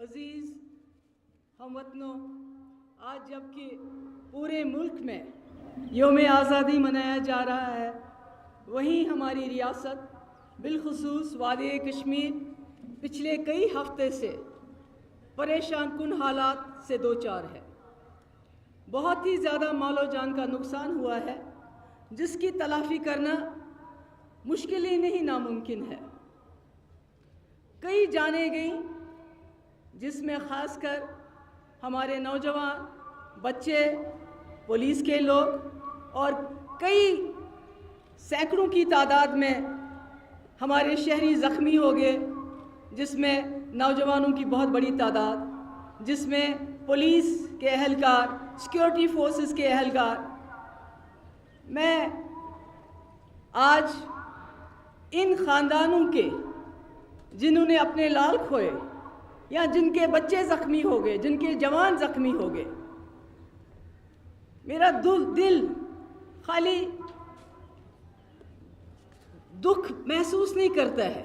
अजीज़ हमवतनों, आज जबकि पूरे मुल्क में यौम आज़ादी मनाया जा रहा है, वहीं हमारी रियासत बिलखुसूस वादी कश्मीर पिछले कई हफ्ते से परेशान कुन हालात से दो चार है। बहुत ही ज़्यादा मालो जान का नुकसान हुआ है, जिसकी तलाफ़ी करना मुश्किल ही नहीं नामुमकिन है। कई जाने गई, जिसमें ख़ासकर हमारे नौजवान, बच्चे, पुलिस के लोग और कई सैकड़ों की तादाद में हमारे शहरी ज़ख्मी हो गए, जिसमें नौजवानों की बहुत बड़ी तादाद, जिसमें पुलिस के एहलकार, सिक्योरिटी फोर्सेस के एहलकार। मैं आज इन ख़ानदानों के जिन्होंने अपने लाल खोए या जिनके बच्चे ज़ख्मी हो गए, जिनके जवान ज़ख्मी हो गए, मेरा दिल खाली दुख महसूस नहीं करता है,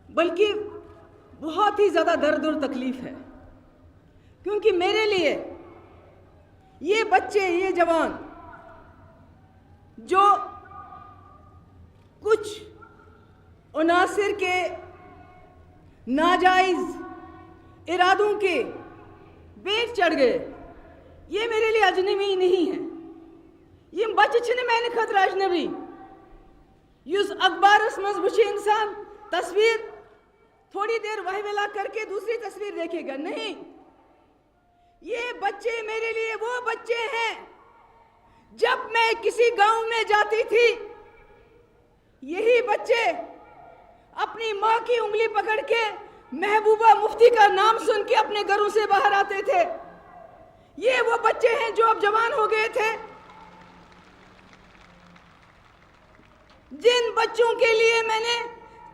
बल्कि बहुत ही ज़्यादा दर्द और तकलीफ़ है। क्योंकि मेरे लिए ये बच्चे, ये जवान जो कुछ अनासिर के नाजायज़ इरादों के बेच चढ़ गए, ये मेरे लिए अजनबी नहीं है। ये बच्चे छिन मैंने खतरा अजनबी युस अखबारस मज वुचे इंसान तस्वीर थोड़ी देर वहवेला करके दूसरी तस्वीर देखेगा, नहीं। ये बच्चे मेरे लिए वो बच्चे हैं, जब मैं किसी गांव में जाती थी, यही बच्चे अपनी माँ की उंगली पकड़ के महबूबा मुफ्ती का नाम सुन के अपने घरों से बाहर आते थे। ये वो बच्चे हैं जो अब जवान हो गए थे, जिन बच्चों के लिए मैंने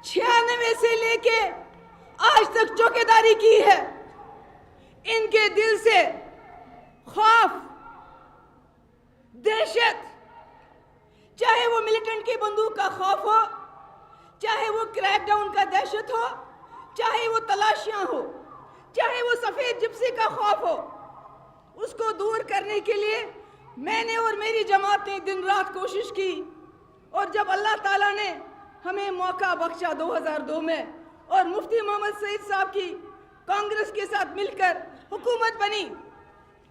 96 से लेके आज तक चौकीदारी की है। इनके दिल से खौफ, दहशत, चाहे वो मिलिटेंट की बंदूक का खौफ हो, चाहे वो क्रैकडाउन का दहशत हो, चाहे वो तलाशियां हो, चाहे वो सफ़ेद जिप्सी का खौफ हो, उसको दूर करने के लिए मैंने और मेरी जमात ने दिन रात कोशिश की। और जब अल्लाह ताला ने हमें मौका बख्शा 2002 में और मुफ्ती मोहम्मद सईद साहब की कांग्रेस के साथ मिलकर हुकूमत बनी,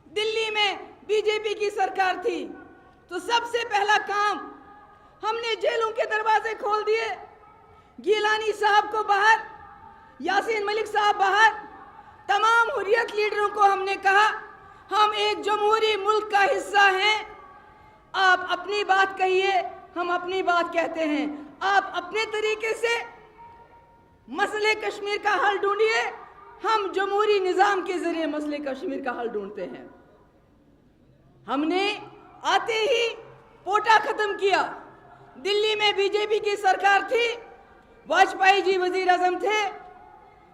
दिल्ली में बीजेपी की सरकार थी, तो सबसे पहला काम हमने जेलों के दरवाजे खोल दिए। गिलानी साहब को बाहर, यासीन मलिक साहब बाहर, तमाम हुर्रियत लीडरों को हमने कहा, हम एक जमहूरी मुल्क का हिस्सा हैं, आप अपनी बात कहिए, हम अपनी बात कहते हैं। आप अपने तरीके से मसले कश्मीर का हल ढूंढिए, हम जमहूरी निज़ाम के जरिए मसले कश्मीर का हल ढूंढते हैं। हमने आते ही पोटा खत्म किया। दिल्ली में बीजेपी की सरकार थी, वाजपेयी जी वजीर आज़म थे,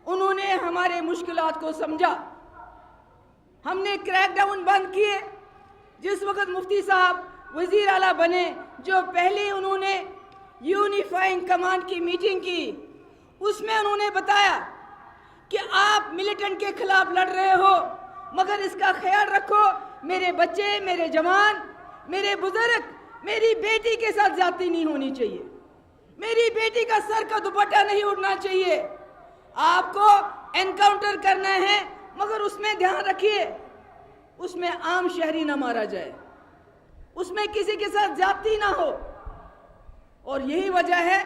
उन्होंने हमारे मुश्किलात को समझा। हमने क्रैकडाउन बंद किए। जिस वक्त मुफ्ती साहब वजीर आला बने, जो पहले उन्होंने यूनिफाइंग कमांड की मीटिंग की, उसमें उन्होंने बताया कि आप मिलिटेंट के खिलाफ लड़ रहे हो, मगर इसका ख्याल रखो, मेरे बच्चे, मेरे जवान, मेरे बुजुर्ग, मेरी बेटी के साथ ज्यादती नहीं होनी चाहिए, मेरी बेटी का सर का दुपट्टा नहीं उड़ना चाहिए। आपको एनकाउंटर करना है, मगर उसमें ध्यान रखिए, उसमें आम शहरी ना मारा जाए, उसमें किसी के साथ ज्यादती ना हो। और यही वजह है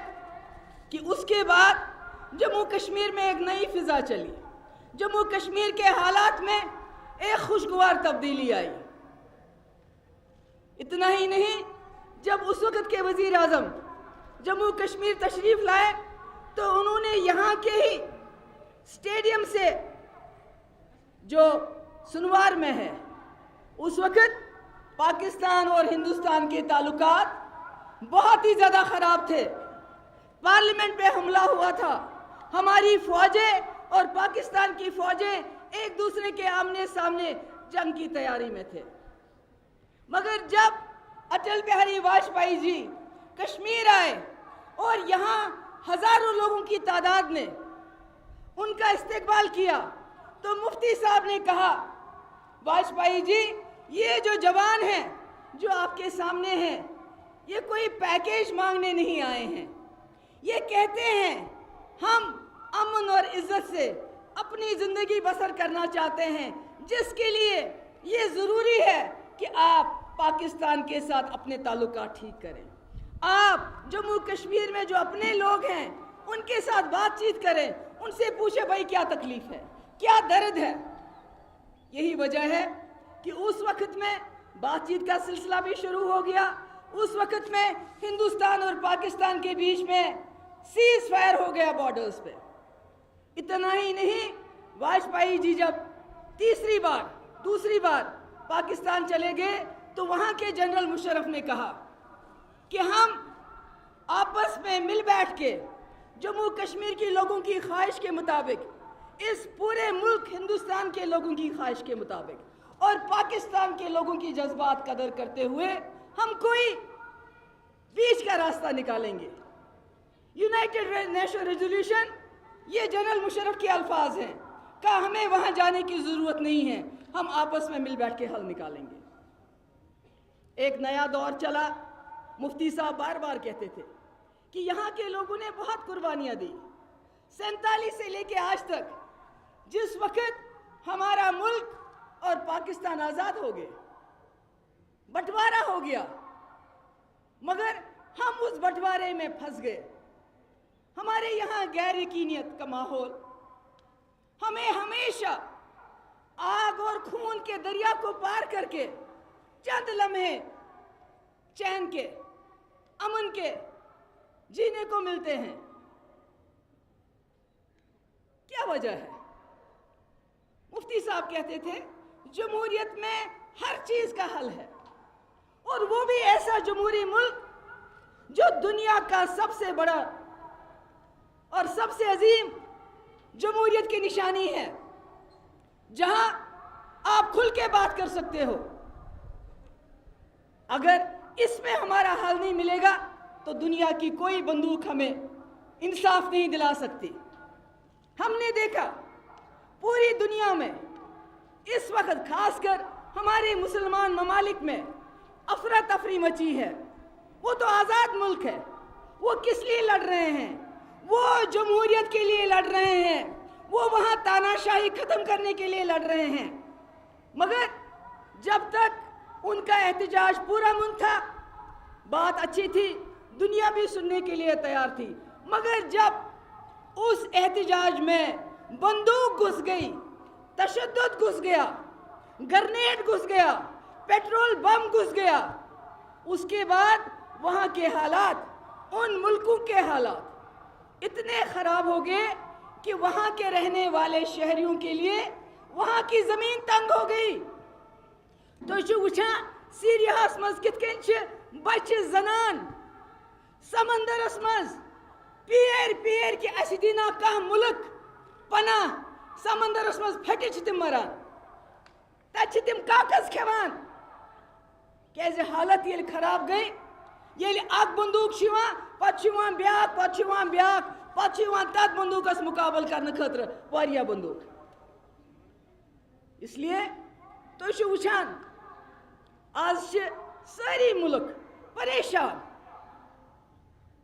कि उसके बाद जम्मू कश्मीर में एक नई फिजा चली। जम्मू कश्मीर के हालात में एक खुशगवार तब्दीली आई। इतना ही नहीं, जब उस वक्त के वजीर आज़म जम्मू कश्मीर तशरीफ लाए, तो उन्होंने यहाँ के ही स्टेडियम से, जो सुनवार में है, उस वक्त पाकिस्तान और हिंदुस्तान के ताल्लुकात बहुत ही ज़्यादा ख़राब थे। पार्लियामेंट पे हमला हुआ था, हमारी फ़ौजें और पाकिस्तान की फ़ौजें एक दूसरे के आमने सामने जंग की तैयारी में थे। मगर जब अटल बिहारी वाजपेयी जी कश्मीर आए और यहाँ हज़ारों लोगों की तादाद में उनका इस्तेकबाल किया तो मुफ्ती साहब ने कहा, वाजपेयी जी, ये जो जवान हैं जो आपके सामने हैं, ये कोई पैकेज मांगने नहीं आए हैं। ये कहते हैं हम अमन और इज्जत से अपनी ज़िंदगी बसर करना चाहते हैं, जिसके लिए ये ज़रूरी है कि आप पाकिस्तान के साथ अपने ताल्लुकात ठीक करें। आप जम्मू कश्मीर में जो अपने लोग हैं उनके साथ बातचीत करें, उनसे पूछे भाई क्या तकलीफ है, क्या दर्द है। यही वजह है कि उस वक्त में बातचीत का सिलसिला भी शुरू हो गया। उस वक्त में हिंदुस्तान और पाकिस्तान के बीच में सीज फायर हो गया बॉर्डर्स पे। इतना ही नहीं, वाजपेयी जी जब दूसरी बार पाकिस्तान चले गए तो वहाँ के जनरल मुशर्रफ ने कहा कि हम आपस में मिल बैठ के जम्मू कश्मीर के लोगों की ख्वाहिश के मुताबिक, इस पूरे मुल्क हिंदुस्तान के लोगों की ख्वाहिश के मुताबिक और पाकिस्तान के लोगों की जज्बात कदर करते हुए हम कोई बीच का रास्ता निकालेंगे। यूनाइटेड नेशन रेजोल्यूशन, ये जनरल मुशर्रफ के अल्फाज हैं, कहा हमें वहां जाने की जरूरत नहीं है, हम आपस में मिल बैठ के हल निकालेंगे। एक नया दौर चला। मुफ्ती साहब बार बार कहते थे कि यहाँ के लोगों ने बहुत कुर्बानियाँ दी। 47 से लेके आज तक, जिस वक्त हमारा मुल्क और पाकिस्तान आज़ाद हो गए, बंटवारा हो गया, मगर हम उस बंटवारे में फंस गए। हमारे यहाँ गैर यकीनियत का माहौल, हमें हमेशा आग और खून के दरिया को पार करके चंद लम्हे चैन के, अमन के जीने को मिलते हैं। क्या वजह है? मुफ्ती साहब कहते थे जमहूरियत में हर चीज का हल है, और वो भी ऐसा जमहूरी मुल्क जो दुनिया का सबसे बड़ा और सबसे अजीम जमहूरियत की निशानी है, जहां आप खुल के बात कर सकते हो। अगर इसमें हमारा हल नहीं मिलेगा तो दुनिया की कोई बंदूक हमें इंसाफ नहीं दिला सकती। हमने देखा पूरी दुनिया में इस वक्त खासकर हमारे मुसलमान ममालिक में अफरा तफरी मची है। वो तो आज़ाद मुल्क है, वो किस लिए लड़ रहे हैं? वो जमहूरियत के लिए लड़ रहे हैं, वो वहाँ तानाशाही ख़त्म करने के लिए लड़ रहे हैं। मगर जब तक उनका एहतजाज पूरा मुन था, बात अच्छी थी, दुनिया भी सुनने के लिए तैयार थी। मगर जब उस एहतजाज में बंदूक घुस गई, तशद्दुद घुस गया, ग्रेनेड घुस गया, पेट्रोल बम घुस गया, उसके बाद वहाँ के हालात, उन मुल्कों के हालात इतने ख़राब हो गए कि वहाँ के रहने वाले शहरियों के लिए वहाँ की ज़मीन तंग हो गई। तो जो वुछा सीरियास मज कित कन बच्चे जनान समंदरस मज पीर पीर कि अस दीना कह मुल्क पना समंदरस मज फटे तिम मरान, तत तिम काकज खेवान। कैसे हालत ये खराब गई, ये अक बंदूक पत ब्याक तत बंदूकस मुकाबल करने खतर वारिया बंदूक। इसलिए तो वुछान आज सारी मुल्क परेशान।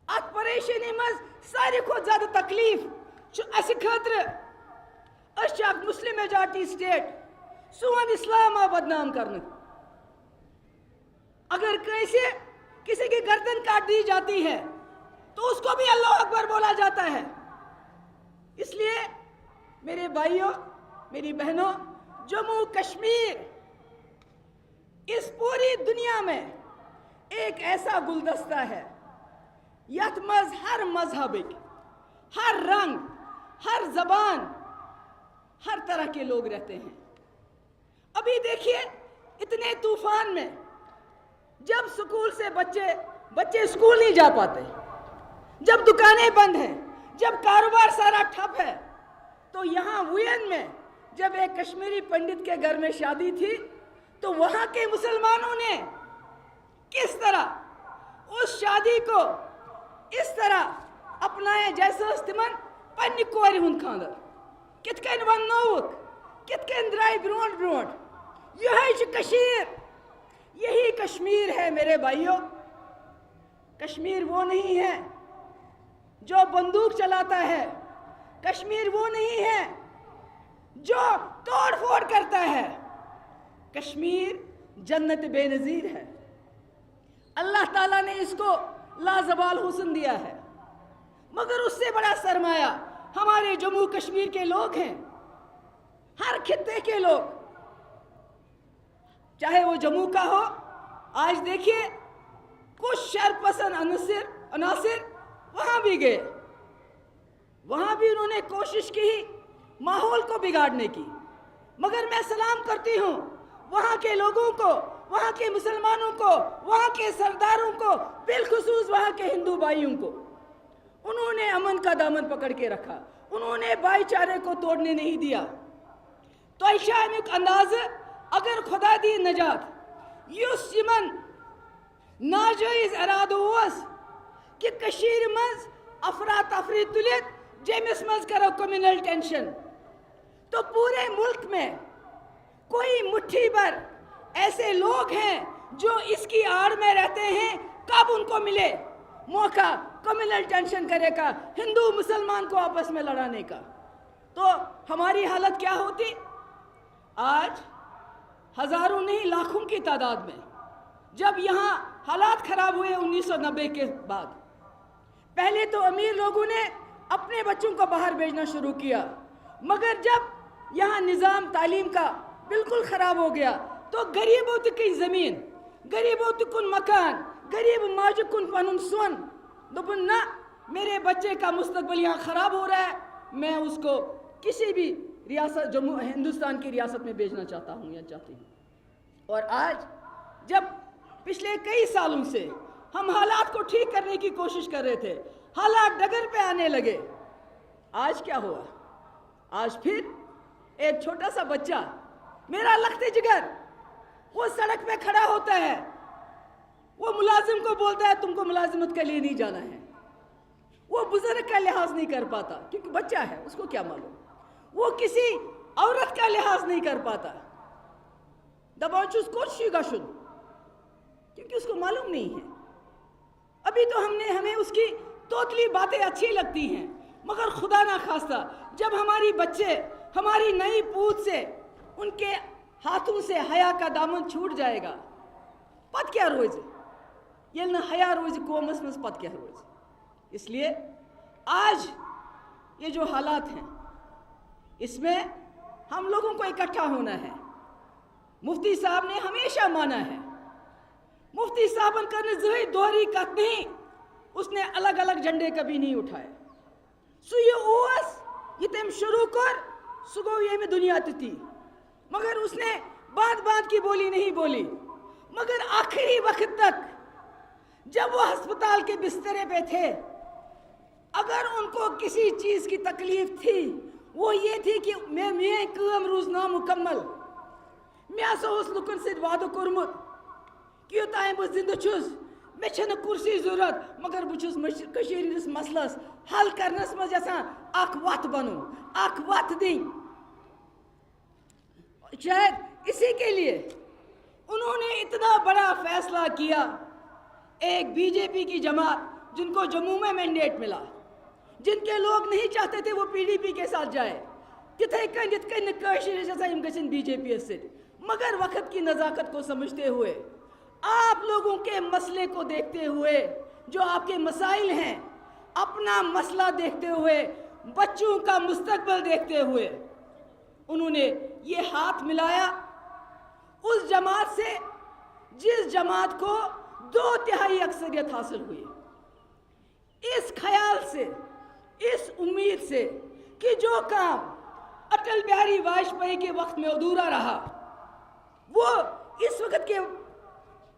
अत परेशानी मज सारी को ज्यादा तकलीफ अस खतर मुस्लिम मेजॉरिटी स्टेट सोन इस्लाम बदनाम करने। अगर कैसे किसी की गर्दन काट दी जाती है तो उसको भी अल्लाह अकबर बोला जाता है। इसलिए मेरे भाइयों, मेरी बहनों, जम्मू कश्मीर इस पूरी दुनिया में एक ऐसा गुलदस्ता है, यतमज हर मजहबिक, हर रंग, हर जबान, हर तरह के लोग रहते हैं। अभी देखिए इतने तूफान में जब स्कूल से बच्चे स्कूल नहीं जा पाते, जब दुकानें बंद हैं, जब कारोबार सारा ठप है, तो यहाँ वुयन में जब एक कश्मीरी पंडित के घर में शादी थी तो वहाँ के मुसलमानों ने किस तरह उस शादी को इस तरह अपनाया जैसे तिमन पन्नी कोर हुंद खानदर। کت کن ونوک کت کن درائی برونٹ برونٹ یہ کشیر یہی کشمیر ہے میرے بھائیوں کشمیر وہ نہیں ہے جو بندوق چلاتا ہے کشمیر وہ نہیں ہے جو توڑ پھوڑ کرتا ہے کشمیر جنت بے نظیر ہے اللہ تعالیٰ نے اس کو لازوال حسن دیا ہے مگر اس سے بڑا سرمایہ ہمارے جموں کشمیر کے لوگ ہیں ہر خطے کے لوگ چاہے وہ جموں کا ہو آج دیکھیے کچھ شر پسند عناصر وہاں بھی گئے وہاں بھی انہوں نے کوشش کی ماحول کو بگاڑنے کی مگر میں سلام کرتی ہوں وہاں کے لوگوں کو وہاں کے مسلمانوں کو وہاں کے سرداروں کو بالخصوص وہاں کے ہندو بھائیوں کو انہوں نے امن کا دامن پکڑ کے رکھا انہوں نے بھائی چارے کو توڑنے نہیں دیا تو ایک انداز اگر خدا دی نجات یس یمن ناجائز ارادہ کہ کشیر مز افراتفری تلت جیمس مز کرو کمیونل ٹینشن تو پورے ملک میں کوئی مٹھی بھر ایسے لوگ ہیں جو اس کی آڑ میں رہتے ہیں کب ان کو ملے موقع کمیونل ٹینشن کرے کا ہندو مسلمان کو آپس میں لڑانے کا تو ہماری حالت کیا ہوتی آج ہزاروں نہیں لاکھوں کی تعداد میں جب یہاں حالات خراب ہوئے 1990 کے بعد پہلے تو امیر لوگوں نے اپنے بچوں کو باہر بھیجنا شروع کیا مگر جب یہاں نظام تعلیم کا بالکل خراب ہو گیا تو غریبوں کی زمین غریبوں کن مکان غریب ماج کن پنن سون دوپن نہ میرے بچے کا مستقبل یہاں خراب ہو رہا ہے میں اس کو کسی بھی ریاست ہندوستان کی ریاست میں بھیجنا چاہتا ہوں یا چاہتی ہوں اور آج جب پچھلے کئی سالوں سے ہم حالات کو ٹھیک کرنے کی کوشش کر رہے تھے حالات ڈگر پہ آنے لگے آج کیا ہوا آج پھر ایک چھوٹا سا بچہ میرا لخت جگر وہ سڑک پہ کھڑا ہوتا ہے وہ ملازم کو بولتا ہے تم کو ملازمت کے لیے نہیں جانا ہے وہ بزرگ کا لحاظ نہیں کر پاتا کیونکہ بچہ ہے اس کو کیا معلوم وہ کسی عورت کا لحاظ نہیں کر پاتا دباچوس کوشی گشن کیونکہ اس کو معلوم نہیں ہے ابھی تو ہمیں اس کی توتلی باتیں اچھی لگتی ہیں مگر خدا نہ خواستہ جب ہماری بچے ہماری نئی پوت سے ان کے ہاتھوں سے حیا کا دامن چھوٹ جائے گا پت کیا روز یہ نہ حیا روز قومس میں پت کیا روز اس لیے آج یہ جو حالات ہیں اس میں ہم لوگوں کو اکٹھا ہونا ہے مفتی صاحب نے ہمیشہ مانا ہے مفتی صاحب کا نظری دوہری کت نہیں اس نے الگ الگ جھنڈے کبھی نہیں اٹھائے سو یہ اوس یہ تم شروع کر سگو یہ میں دنیا تھی مگر اس نے بات کی بولی نہیں بولی مگر آخری وقت تک جب وہ ہسپتال کے بسترے پہ تھے اگر ان کو کسی چیز کی تکلیف تھی وہ یہ تھی کہ میں کام روز نامکمل میں اس لکن سے وعدہ کورمت کہ تائیں بہ زندہ چھس میں چھن کرسی ضرورت مگر بچھس کشیر ہندس مسلس حل کرنس مز یژھان اخ وت بنو اخ وت دیں شاید اسی کے لیے انہوں نے اتنا بڑا فیصلہ کیا ایک بی جے پی کی جماعت جن کو جموں میں مینڈیٹ ملا جن کے لوگ نہیں چاہتے تھے وہ پی ڈی پی کے ساتھ جائے تتھے کن یت کن گھن بی جے پی سے مگر وقت کی نزاکت کو سمجھتے ہوئے آپ لوگوں کے مسئلے کو دیکھتے ہوئے جو آپ کے مسائل ہیں اپنا مسئلہ دیکھتے ہوئے بچوں کا مستقبل دیکھتے ہوئے انہوں نے یہ ہاتھ ملایا اس جماعت سے جس جماعت کو 2/3 اکثریت حاصل ہوئی اس خیال سے اس امید سے کہ جو کام اٹل بہاری واجپئی کے وقت میں ادھورا رہا وہ اس وقت کے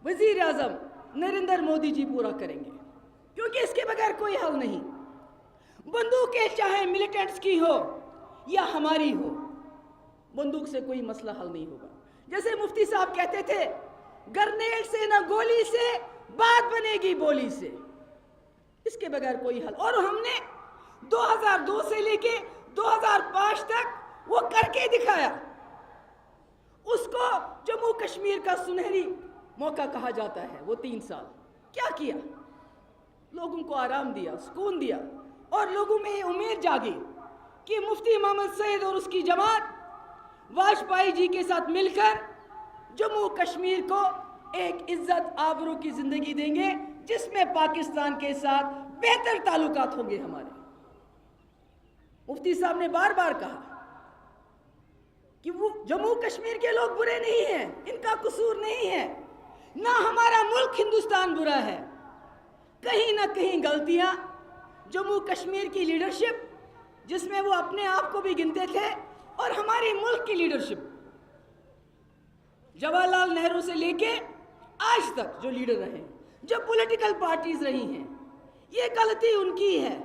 وزیر اعظم نریندر مودی جی پورا کریں گے کیونکہ اس کے بغیر کوئی حل نہیں بندوقیں چاہے ملیٹنٹس کی ہو یا ہماری ہو بندوق سے کوئی مسئلہ حل نہیں ہوگا جیسے مفتی صاحب کہتے تھے گرنیڈ سے نہ گولی سے بات بنے گی بولی سے اس کے بغیر کوئی حل اور ہم نے 2002 سے لے کے 2005 तक वो करके दिखाया। उसको जम्मू कश्मीर का सुनहरी मौका कहा जाता है। वो 3 साल क्या किया? लोगों को आराम दिया, सुकून दिया, और लोगों में ये उम्मीद जागी कि मुफ्ती मोहम्मद सईद और उसकी जमात वाजपेयी जी के साथ मिलकर जम्मू कश्मीर को एक इज्जत आबरू की जिंदगी देंगे, जिसमें पाकिस्तान के साथ बेहतर ताल्लुकात होंगे हमारे। मुफ्ती साहब ने बार बार कहा कि वो जम्मू कश्मीर के लोग बुरे नहीं हैं, इनका कसूर नहीं है, ना हमारा मुल्क हिंदुस्तान बुरा है। कहीं ना कहीं गलतियां जम्मू कश्मीर की लीडरशिप, जिसमें वो अपने आप को भी गिनते थे, और हमारे मुल्क की लीडरशिप, जवाहरलाल नेहरू से लेके आज तक जो लीडर रहे, जो पॉलिटिकल पार्टीज रही हैं, ये गलती उनकी है।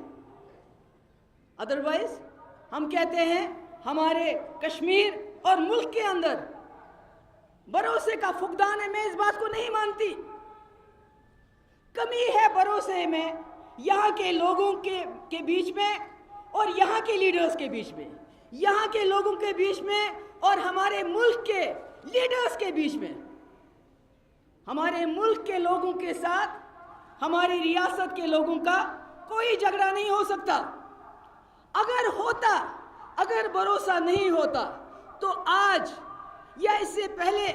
अदरवाइज हम कहते हैं हमारे कश्मीर और मुल्क के अंदर भरोसे का फुकदान है। मैं इस बात को नहीं मानती। कमी है भरोसे में यहाँ के लोगों के बीच में और यहाँ के लीडर्स के बीच में, यहाँ के लोगों के बीच में और हमारे मुल्क के लीडर्स के बीच में। हमारे मुल्क के लोगों के साथ हमारी रियासत के लोगों का कोई झगड़ा नहीं हो सकता। अगर होता, अगर भरोसा नहीं होता, तो आज या इससे पहले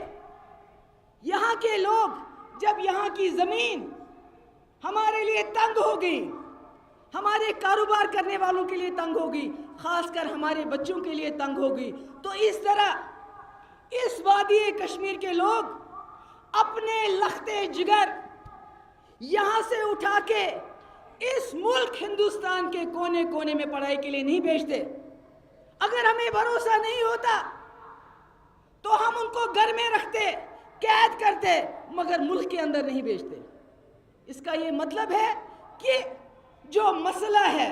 यहाँ के लोग, जब यहाँ की जमीन हमारे लिए तंग हो गई, हमारे कारोबार करने वालों के लिए तंग हो गई, खासकर हमारे बच्चों के लिए तंग हो गई, तो इस तरह इस वादी कश्मीर के लोग अपने लख्ते जिगर यहाँ से उठा के इस मुल्क हिंदुस्तान के कोने कोने में पढ़ाई के लिए नहीं भेजते। अगर हमें भरोसा नहीं होता तो हम उनको घर में रखते, कैद करते, मगर मुल्क के अंदर नहीं भेजते। इसका ये मतलब है कि जो मसला है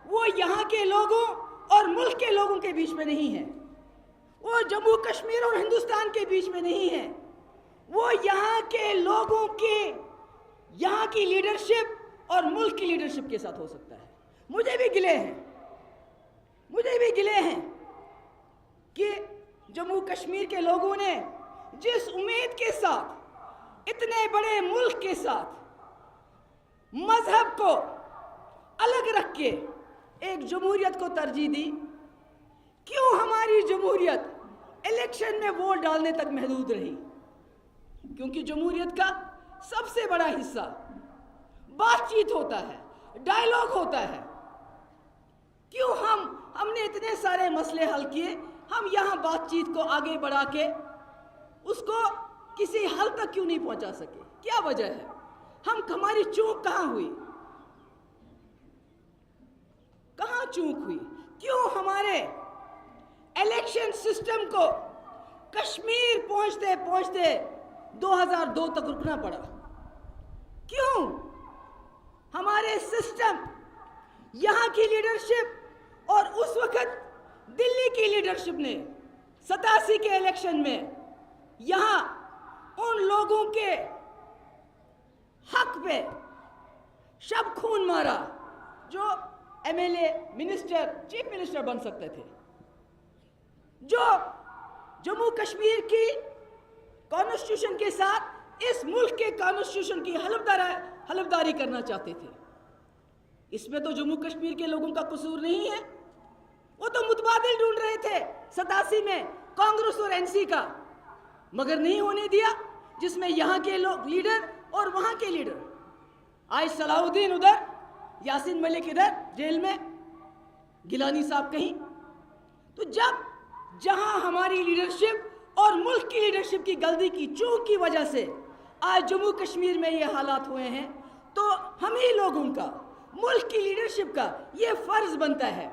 वो यहाँ के लोगों और मुल्क के लोगों के बीच में नहीं है, वो जम्मू कश्मीर और हिंदुस्तान के बीच में नहीं है, वो यहाँ के लोगों के, यहाँ की लीडरशिप और मुल्क की लीडरशिप के साथ हो सकता है। मुझे भी गिले हैं कि जम्मू कश्मीर के लोगों ने जिस उम्मीद के साथ इतने बड़े मुल्क के साथ मजहब को अलग रख के एक जमहूरियत को तरजीह दी, क्यों हमारी जमहूरियत इलेक्शन में वोट डालने तक महदूद रही? क्योंकि जमहूरियत का सबसे बड़ा हिस्सा बातचीत होता है, डायलॉग होता है। क्यों हमने इतने सारे मसले हल किए, हम यहाँ बातचीत को आगे बढ़ा के उसको किसी हल तक क्यों नहीं पहुंचा सके? क्या वजह है? हमारी चूक कहाँ हुई? कहाँ चूक हुई? क्यों हमारे इलेक्शन सिस्टम को कश्मीर पहुंचते पहुंचते 2002 तक रुकना पड़ा? क्यों हमारे सिस्टम, यहाँ की लीडरशिप और उस वक्त दिल्ली की लीडरशिप ने 87 के इलेक्शन में यहाँ उन लोगों के हक पे शब खून मारा जो एमएलए, मिनिस्टर, चीफ मिनिस्टर बन सकते थे, जो जम्मू कश्मीर की कॉन्स्टिट्यूशन के साथ इस मुल्क के कॉन्स्टिट्यूशन की हलफदारी करना चाहते थे। इसमें तो जम्मू कश्मीर के लोगों का कसूर नहीं है। वो तो मुतबादिल ढूंढ रहे थे 87 में कांग्रेस और एनसी का, मगर नहीं होने दिया, जिसमें यहाँ के लोग लीडर और वहाँ के लीडर, आज सलाउद्दीन उधर, यासीन मलिक इधर जेल में, गिलानी साहब कहीं। तो जहाँ हमारी लीडरशिप और मुल्क की लीडरशिप की गलती की चूक की वजह से आज जम्मू कश्मीर में ये हालात हुए हैं, तो हम ही लोगों का, मुल्क की लीडरशिप का ये फर्ज बनता है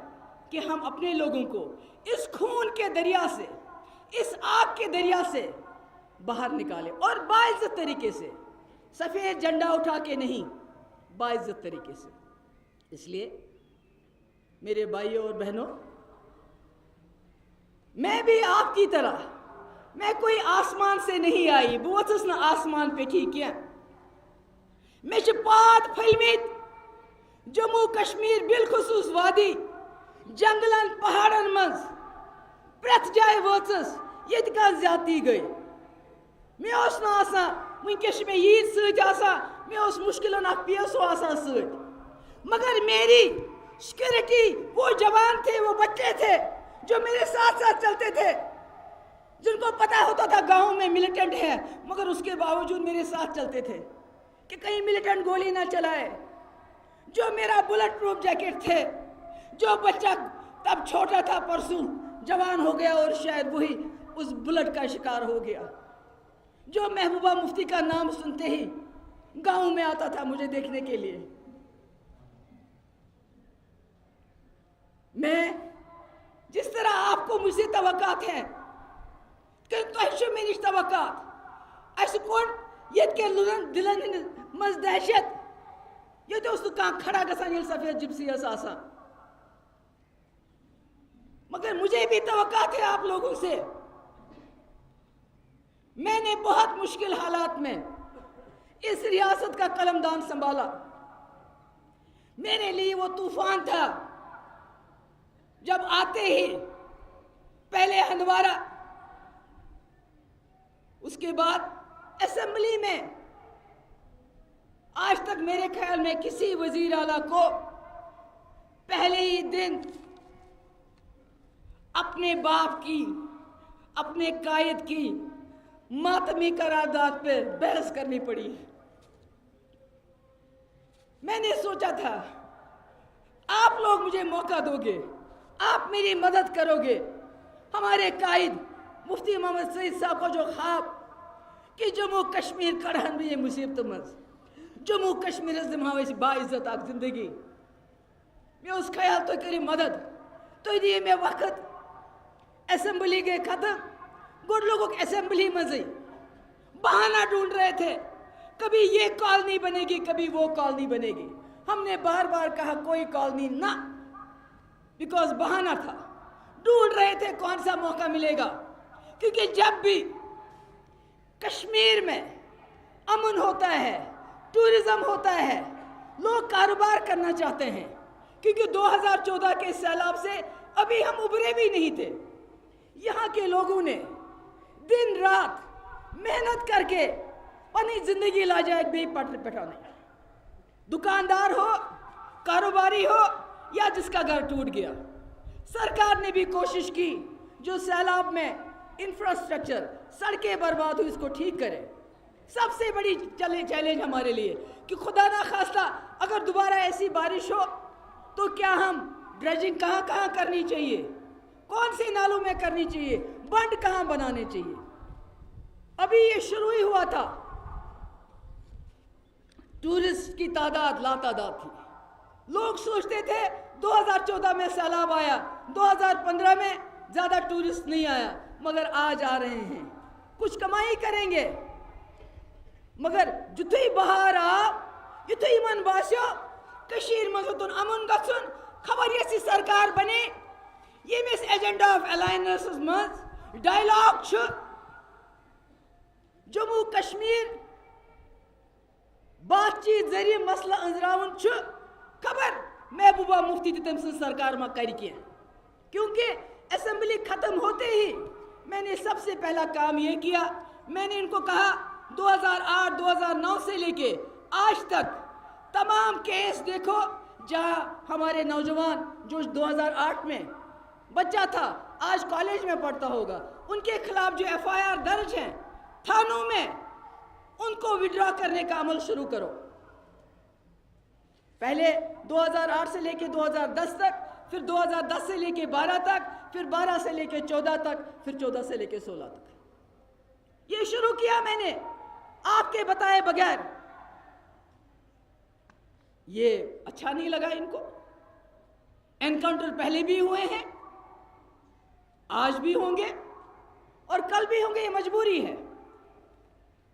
कि हम अपने लोगों को इस खून के दरिया से, इस आग के दरिया से बाहर निकालें, और बाइज्जत तरीके से, सफ़ेद झंडा उठा के नहीं, बाइज्जत तरीके से। इसलिए मेरे भाइयों और बहनों, मैं भी आपकी तरह, मैं कोई आसमान से नहीं आई, बोसस न आसमान पे, ठीक है? मैं पात फलमित जम्मू कश्मीर बिलखुसूस वादी जंगलन पहाड़न मज प्रथ जाए वोचस ये का ज्यादती गई मे वनकस मे ईद सत मे मुश्किल पीएसओ सत मगर मेरी सिक्योरिटी वो जवान थे, वो बच्चे थे जो मेरे साथ साथ चलते थे, जिनको पता होता था गांव में मिलिटेंट है, मगर उसके बावजूद मेरे साथ चलते थे कि कहीं मिलिटेंट गोली ना चलाए। जो मेरा बुलेट प्रूफ जैकेट थे, जो बच्चा तब छोटा था परसों जवान हो गया और शायद वही उस बुलेट का शिकार हो गया, जो महबूबा मुफ्ती का नाम सुनते ही गांव में आता था मुझे देखने के लिए। मैं जिस तरह आपको मुझसे तवक्कात है कि तुझसे मेरी तवक्कात ऐसे कौन ये के दिलन मज दहशत ये तो उसको कहाँ खड़ा गसान ये सफेद जिप्सी आसा, मगर मुझे भी तवक्कात है आप लोगों से। मैंने बहुत मुश्किल हालात में इस रियासत का कलमदान संभाला। मेरे लिए वो तूफान था जब आते ही पहले हंदवारा, उसके बाद असेंबली में। आज तक मेरे ख्याल में किसी वजीर आला को पहले ही दिन अपने बाप की, अपने कायद की मातमी करारदाद पे बहस करनी पड़ी। मैंने सोचा था आप लोग मुझे मौका दोगे, आप मेरी मदद करोगे। हमारे कायद मुफ्ती मोहम्मद सईद साहब का जो ख्वाब कि जम्मू कश्मीर कड़हन भी ये मुसीबत मज जम्मू कश्मीर से बाइज्जत आक जिंदगी मैं उस ख्याल तो करी मदद तो ये मैं वक्त असेंबली गए खत्म गुड लोगों की असेंबली मजे बहाना ढूंढ रहे थे, कभी ये कॉलोनी बनेगी कभी वो कॉलोनी बनेगी। हमने बार बार कहा कोई कॉलोनी ना, बिकॉज बहाना था, ढूंढ रहे थे कौन सा मौका मिलेगा। क्योंकि जब भी कश्मीर में अमन होता है, टूरिज्म होता है, लोग कारोबार करना चाहते हैं। क्योंकि 2014 के सैलाब से अभी हम उभरे भी नहीं थे। यहाँ के लोगों ने दिन रात मेहनत करके अपनी जिंदगी ला जाए भी पटाने, दुकानदार हो, कारोबारी हो या जिसका घर टूट गया। सरकार ने भी कोशिश की जो सैलाब में इंफ्रास्ट्रक्चर, सड़कें बर्बाद हुई, इसको ठीक करे। सबसे बड़ी चैलेंज हमारे लिए कि खुदा ना खास्ता अगर दोबारा ऐसी बारिश हो तो क्या हम ड्रेजिंग कहाँ कहाँ करनी चाहिए, कौन से नालों में करनी चाहिए, बंद कहाँ बनाने चाहिए। अभी ये शुरू ही हुआ था। टूरिस्ट की तादाद लातादाद थी। लोग सोचते थे 2014 में सैलाब आया, 2015 में ज्यादा टूरिस्ट नहीं आया, मगर आज आ रहे हैं, कुछ कमाई करेंगे। मगर जुथई बहार आ युथई मन बास्यो कशीर मजतुन अमन गछुन खबर ये सरकार बने ये मिस एजेंडा ऑफ अलायंस मज डायलॉग छु जम्मू कश्मीर बातचीत जरिए मसला अंजरावन छु खबर महबूबा मुफ्ती तम सरकार में कर किया। क्योंकि असेंबली खत्म होते ही मैंने सबसे पहला काम ये किया, मैंने इनको कहा 2008-2009 से लेके आज तक तमाम केस देखो जहां हमारे नौजवान जो 2008 में बच्चा था आज कॉलेज में पढ़ता होगा, उनके खिलाफ जो एफआईआर दर्ज हैं थानों में, उनको विड्रॉ करने का अमल शुरू करो। पहले 2008 से लेके 2010 तक, फिर 2010 से लेके 12 तक, फिर 12 से लेके 14 तक, फिर 14 से लेके 16 तक। ये शुरू किया मैंने आपके बताए बगैर। ये अच्छा नहीं लगा इनको। एनकाउंटर पहले भी हुए हैं, आज भी होंगे और कल भी होंगे, ये मजबूरी है।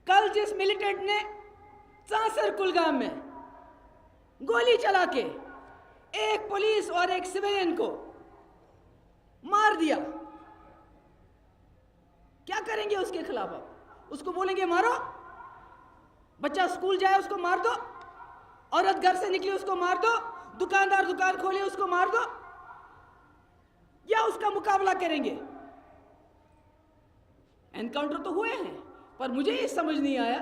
कल जिस मिलिटेंट ने चांसर कुलगाम में गोली चला के एक पुलिस और एक सिविलियन को मार दिया, क्या करेंगे उसके खिलाफ? आप उसको बोलेंगे मारो, बच्चा स्कूल जाए उसको मार दो, औरत घर से निकली उसको मार दो, दुकानदार दुकान खोले उसको मार दो। या उसका मुकाबला करेंगे? एनकाउंटर तो हुए हैं, पर मुझे ये समझ नहीं आया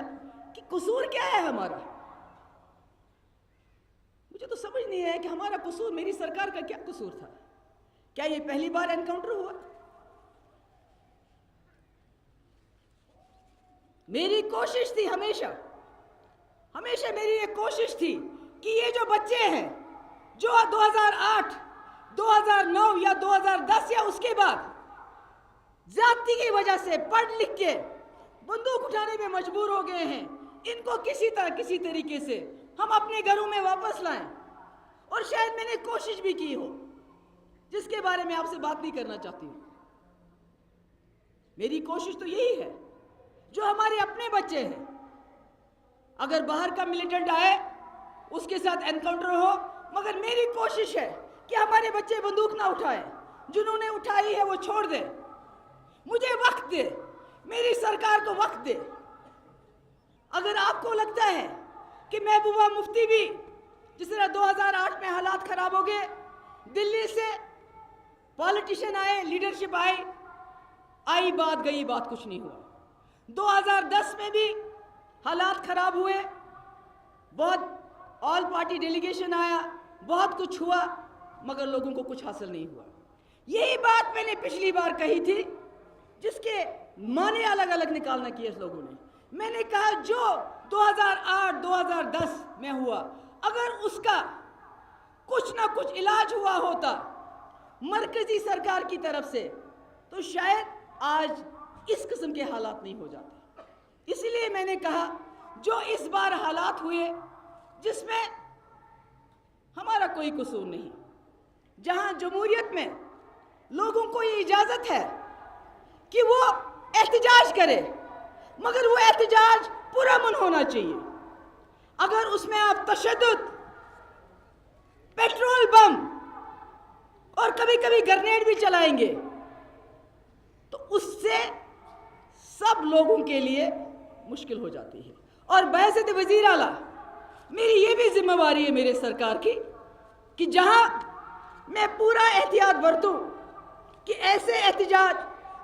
कि कसूर क्या है हमारा। मुझे तो समझ नहीं आया कि हमारा कसूर, मेरी सरकार का क्या कसूर था। क्या ये पहली बार एनकाउंटर हुआ? मेरी कोशिश थी हमेशा मेरी ये कोशिश थी कि ये जो बच्चे हैं जो 2008, 2009 या 2010 या उसके बाद जाति की वजह से पढ़ लिख के बंदूक उठाने में मजबूर हो गए हैं, इनको किसी तरीके से हम अपने घरों में वापस लाएं। और शायद मैंने कोशिश भी की हो, जिसके बारे में आपसे बात नहीं करना चाहती हूं। मेरी कोशिश तो यही है, जो हमारे अपने बच्चे हैं, अगर बाहर का मिलिटेंट आए उसके साथ एनकाउंटर हो, मगर मेरी कोशिश है कि हमारे बच्चे बंदूक ना उठाएं, जिन्होंने उठाई है वो छोड़ दे। मुझे वक्त दे, मेरी सरकार को वक्त दे। अगर आपको लगता है कि महबूबा मुफ्ती भी, जिस तरह 2008 में हालात खराब हो गए, दिल्ली से पॉलिटिशियन आए, लीडरशिप आई बात गई बात, कुछ नहीं हुआ। 2010 में भी हालात खराब हुए, बहुत ऑल पार्टी डेलीगेशन आया, बहुत कुछ हुआ, मगर लोगों को कुछ हासिल नहीं हुआ। यही बात मैंने पिछली बार कही थी, जिसके माने अलग अलग निकालना किए इस लोगों ने। मैंने कहा जो 2008, 2010 में हुआ, अगर उसका कुछ ना कुछ इलाज हुआ होता मरकजी सरकार की तरफ से, तो शायद आज इस किस्म के हालात नहीं हो जाते। इसलिए मैंने कहा जो इस बार हालात हुए जिसमें हमारा कोई कसूर नहीं, जहां जमहूरियत में लोगों को ये इजाजत है कि वो एहतजाज करे, मगर वो एहतजाज पुरअमन होना चाहिए। अगर उसमें आप तशद्दुद, पेट्रोल बम और कभी कभी ग्रेनेड भी चलाएंगे, तो उससे सब लोगों के लिए मुश्किल हो जाती है। और बहसत वजीर आला, मेरी ये भी जिम्मेवारी है मेरे सरकार की कि जहां मैं पूरा एहतियात बरतूं कि ऐसे एहतजाज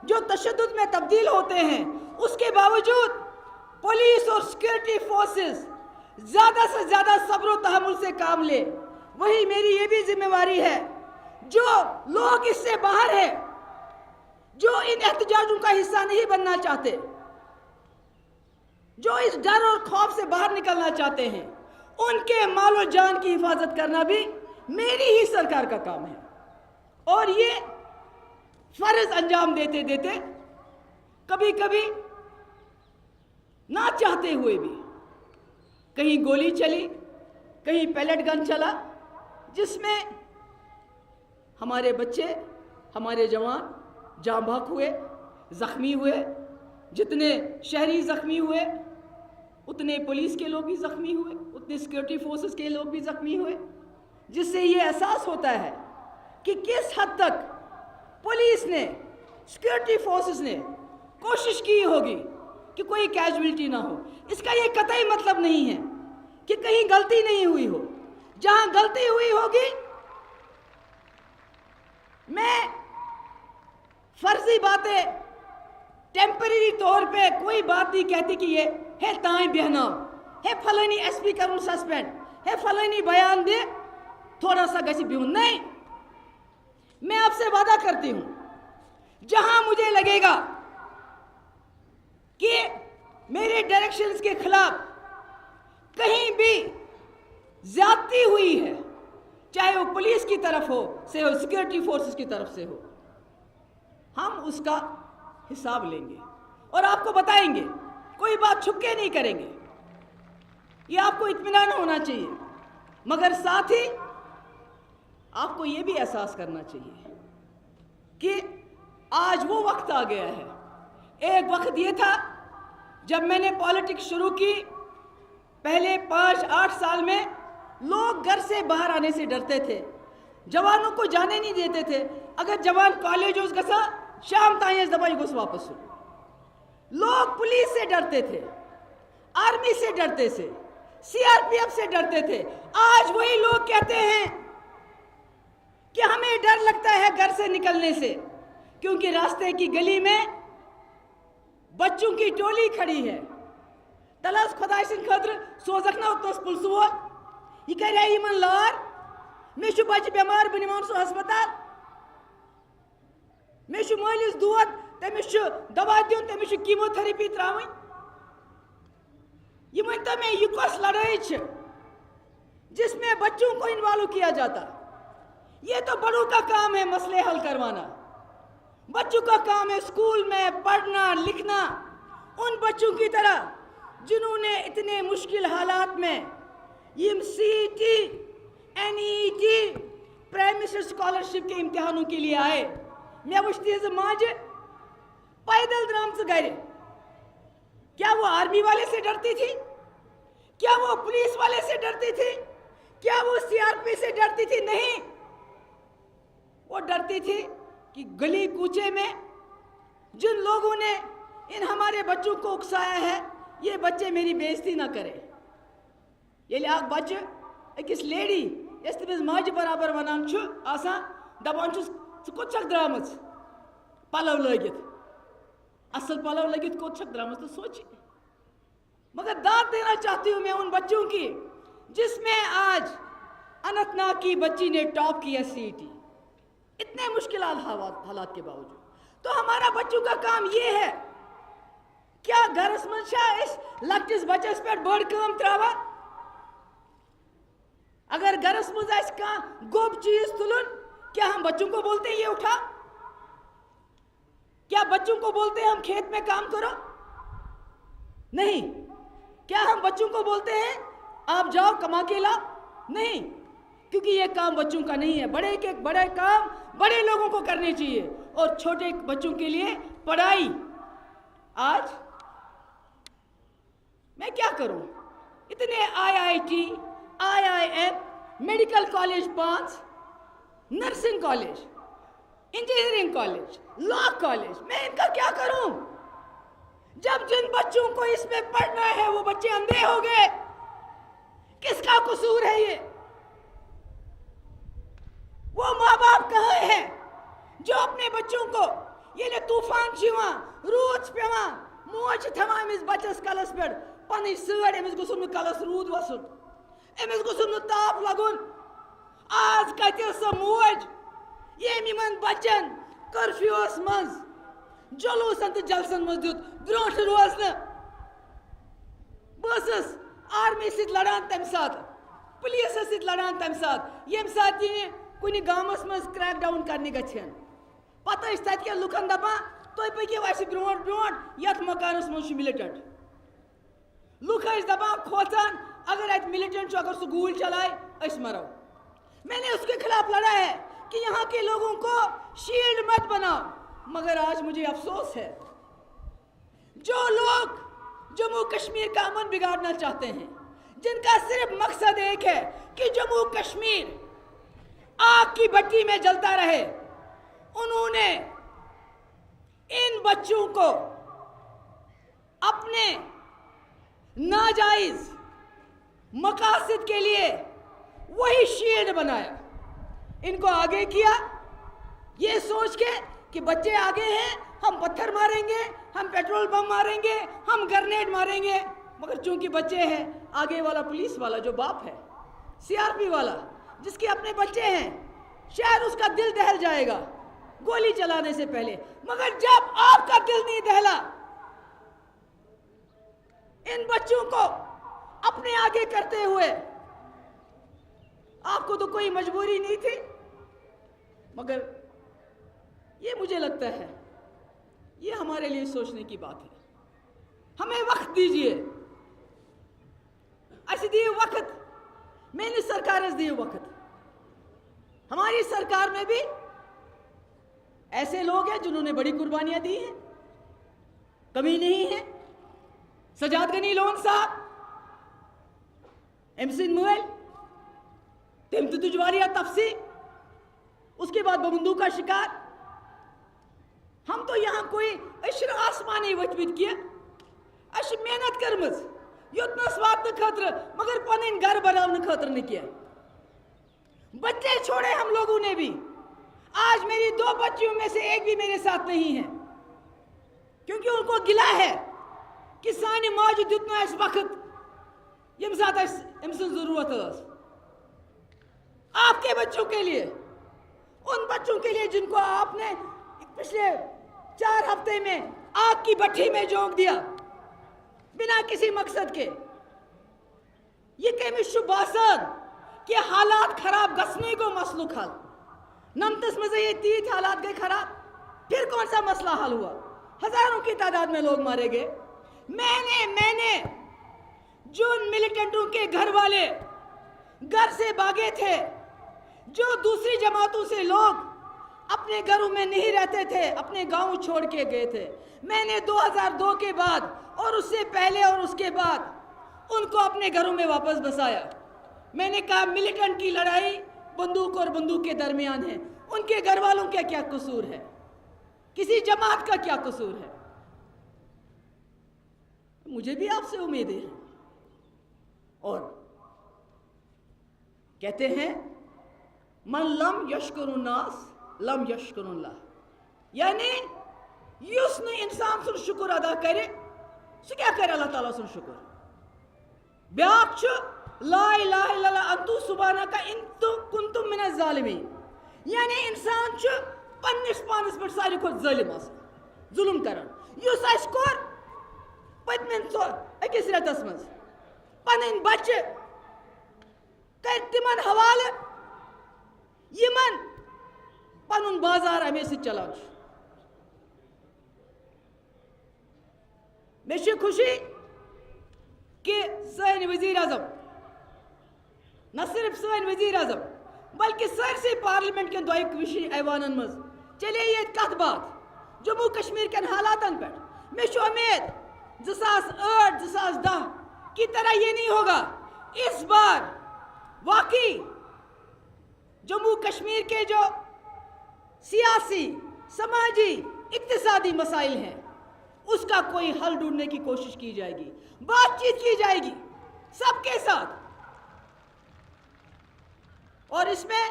जो तशद्दुद में तब्दील होते हैं, उसके बावजूद पुलिस और सिक्योरिटी फोर्सेस ज़्यादा से ज़्यादा सब्र और तहम्मुल से काम ले। वही मेरी ये भी जिम्मेवारी है, जो लोग इससे बाहर हैं, जो इन एहतजाजों का हिस्सा नहीं बनना चाहते, जो इस डर और खौफ से बाहर निकलना चाहते हैं, उनके माल और जान की हिफाजत करना भी मेरी ही सरकार का काम है। और ये फर्ज अंजाम देते देते कभी कभी ना चाहते हुए भी कहीं गोली चली, कहीं पैलेट गन चला, जिसमें हमारे बच्चे, हमारे जवान जाँ बहक हुए, जख्मी हुए। जितने शहरी जख्मी हुए, उतने पुलिस के लोग भी जख्मी हुए, उतने सिक्योरिटी फोर्सेस के लोग भी जख्मी हुए, जिससे ये एहसास होता है कि किस हद तक पुलिस ने, सिक्योरिटी फोर्सेस ने कोशिश की होगी कि कोई कैजुअलिटी ना हो। इसका ये कतई मतलब नहीं है कि कहीं गलती नहीं हुई हो। जहां गलती हुई होगी, मैं फर्जी बातें, टेम्पररी तौर पे कोई बात नहीं कहती कि ये है ताई बहना है, फलानी एसपी करूं सस्पेंड है, फलानी बयान दे थोड़ा सा गसी बिहूं। नहीं, मैं आपसे वादा करती हूं, जहां मुझे लगेगा कि मेरे डायरेक्शंस के खिलाफ कहीं भी ज्यादती हुई है, चाहे वो पुलिस की तरफ हो से हो, सिक्योरिटी फोर्सेस की तरफ से हो, हम उसका हिसाब लेंगे और आपको बताएंगे। कोई बात छुप के नहीं करेंगे, ये आपको इत्मीनान होना चाहिए। मगर साथ ही आपको ये भी एहसास करना चाहिए कि आज वो वक्त आ गया है। एक वक्त ये था जब मैंने पॉलिटिक्स शुरू की, पहले 5-8 साल में लोग घर से बाहर आने से डरते थे, जवानों को जाने नहीं देते थे। अगर जवान कॉलेज गसा शाम ताई दबाई घुस वापस हो। लोग पुलिस से डरते थे, आर्मी से डरते थे, सीआरपीएफ से डरते थे। आज वही लोग कहते हैं कि हमें डर लगता है घर से निकलने से, क्योंकि रास्ते की गली में बच्चों की टोली खड़ी है। तलाश खुदा सिंह खतर सोजक ना उतस पुलिस वोल ये करे यमन लार मे छु बच्चे बीमार बह निमान सो अस्पताल मे छु मालिस दूध तमिस छु दवा दिन तमिस छु कीमोथेरेपी त्रावन ये मनता में ये कस लड़ाई छ जिसमें बच्चों को इन्वॉल्व किया जाता। ये तो बड़ों का काम है मसले हल करवाना, बच्चों का काम है स्कूल में पढ़ना लिखना। उन बच्चों की तरह जिन्होंने इतने मुश्किल हालात में सीटी NET प्राइम मिनिस्टर स्कॉलरशिप के इम्तिहानों के लिए आए। मैं वुश्ती माज पैदल द्राम से गए। क्या वो आर्मी वाले से डरती थी? क्या वो पुलिस वाले से डरती थी? क्या वो CRP से डरती थी? नहीं, वो डरती थी कि गली कूचे में जिन लोगों ने इन हमारे बच्चों को उकसाया है, ये बच्चे मेरी बेइज्जती ना करे। ये लिया बच्चे अकिस लेडी यस तमिस माज बराबर वनान छु आसा दपान छु कोत छक द्रामज पलव लगित असल पलव लगित कोत छक द्रामज। तो सोचिए, मगर दाद देना चाहती हूं मैं उन बच्चों की जिसमें आज अनंतनाग की बच्ची ने टॉप किया CET इतने मुश्किल हालात के बावजूद। तो हमारा बच्चों का काम ये है, क्या घर में इस लक्टिस बच्चस पे बड़ काम त्रावा? अगर घर में का गोब चीज तुलन, क्या हम बच्चों को बोलते हैं ये उठा? क्या बच्चों को बोलते हैं हम खेत में काम करो? नहीं। क्या हम बच्चों को बोलते हैं आप जाओ कमा के लाओ? नहीं, क्योंकि ये काम बच्चों का नहीं है। बड़े के बड़े काम बड़े लोगों को करने चाहिए और छोटे बच्चों के लिए पढ़ाई। आज मैं क्या करूं? इतने IIT, IIM, medical college 5, nursing college, engineering college, law college, मैं इनका क्या करूं? जब जिन बच्चों को इसमें पढ़ना है वो बच्चे अंधे हो गए, किसका कसूर है ये? वो माँ बाप कहाँ हैं जो अपने बच्चों को ये ले तूफान छिवा रूद पेवा मोज थमा अमिस बच्चस कलस पे पनी सड़ अमिस गुसुम कलस रूद वसुन अमिस गुसुम ताप लगुन। आज कते स मोज ये मिमन बच्चन कर्फ्यूस मज जलूसन तो जलसन मज दुत ब्रोट रोज न बसस आर्मी सित लड़ान तम साथ पुलिस सित लड़ान तम साथ यम साथ ये कुनी गामस मज क्रैक डाउन करने गछन पता इस तत के लुकन दपा तो पकियो अस ब्रोट ब्रोट यथ मकानस मज मिलिटेंट लुक इस दपा खोचन अगर अत मिलिटेंट अगर सु गोली चलाए अस मरो। मैंने उसके खिलाफ लड़ा है कि यहाँ के लोगों को शील्ड मत बनाओ, मगर आज मुझे अफसोस है जो लोग जम्मू कश्मीर का अमन बिगाड़ना चाहते हैं, जिनका सिर्फ मकसद एक है कि जम्मू कश्मीर आग की भट्टी में जलता रहे, उन्होंने इन बच्चों को अपने नाजायज मकासद के लिए वही शील्ड बनाया, इनको आगे किया ये सोच के कि बच्चे आगे हैं, हम पत्थर मारेंगे, हम पेट्रोल बम मारेंगे, हम ग्रेनेड मारेंगे। मगर चूंकि बच्चे हैं, आगे वाला पुलिस वाला जो बाप है, CRP वाला जिसके अपने बच्चे हैं, शायद उसका दिल दहल जाएगा गोली चलाने से पहले। मगर जब आपका दिल नहीं दहला, इन बच्चों को अपने आगे करते हुए, आपको तो कोई मजबूरी नहीं थी, मगर ये मुझे लगता है ये हमारे लिए सोचने की बात है। हमें वक्त दीजिए, ऐसे दिए वक्त, मैंने सरकार दिए वक्त। हमारी सरकार में भी ऐसे लोग हैं जिन्होंने बड़ी कुर्बानियां दी हैं, कमी नहीं है। सजाद गनी लोन साहब, एमसिन मुएल, तिम तुजवारिया तफसी, उसके बाद बबंदू का शिकार। हम तो यहाँ कोई अशर आसमानी वचवित किया, अश मेहनत करमज योतना स्वाद खतर, मगर पन घर बनाने खतर नहीं किया। बच्चे छोड़े हम लोगों ने भी, آج میری 2 بچیوں میں سے ایک بھی میرے ساتھ نہیں ہے، کیونکہ ان کو گلا ہے کہ سانہِ ماجہِ دیُت نہٕ اَسہِ وقت ییٚمہِ ساتہٕ اَسہِ أمۍ سٕنٛز ضروٗرت ٲس۔ آپ کے بچوں کے لیے، ان بچوں کے لیے جن کو آپ نے پچھلے 4 ہفتے میں آگ کی بھٹی میں جھونک دیا بنا کسی مقصد کے، یہ کٔمِس چھُ باسان کہ حالات خراب گژھنٕے گوٚو مسلُک حل؟ نمتس میں یہ تیت حالات گئے خراب، پھر کون سا مسئلہ حل ہوا؟ ہزاروں کی تعداد میں لوگ مارے گئے۔ میں نے جو ملیٹنٹوں کے گھر والے گھر سے بھاگے تھے، جو دوسری جماعتوں سے لوگ اپنے گھروں میں نہیں رہتے تھے، اپنے گاؤں چھوڑ کے گئے تھے، میں نے 2002 کے بعد اور اس سے پہلے اور اس کے بعد ان کو اپنے گھروں میں واپس بسایا۔ میں نے کہا ملیٹنٹ کی لڑائی بندوق اور بندوق کے درمیان ہے، ان کے گھر والوں کا کیا قصور ہے؟ کسی جماعت کا کیا قصور ہے؟ مجھے بھی آپ سے امیدیں ہیں۔ اور کہتے ہیں من لم یشکر الناس لم یشکر اللہ، یعنی یس نہ انسان سن شکر ادا کرے سہ کیا کرے اللہ تعالیٰ سن شکر۔ بیاکھ چھ لا الہ الا اللہ انتو سبحانک انت کنت من الظالمین، یعنی انسان چھ پنس پانس پہ ساری کھت ظالم آسان، ظلم کران۔ یس اس کور پتمن اکس رتس مز پنن بچہ کر تمن حوالہ یمن پنن بازار امے سے چلان۔ میں چھ خوشی کہ سن وزیر اعظم، نہ صرف سن وزیر اعظم بلکہ سرسے پارلیمنٹ کے دۄیو کشی ایوانن مز چلے یہ کت بات جموں کشمیر کن حالاتن پہ۔ میں چھ امید 2008-2010 کی طرح یہ نہیں ہوگا، اس بار واقعی جموں کشمیر کے جو سیاسی، سماجی، اقتصادی مسائل ہیں اس کا کوئی حل ڈھونڈنے کی کوشش کی جائے گی، بات چیت کی جائے گی سب کے ساتھ۔ اور اس میں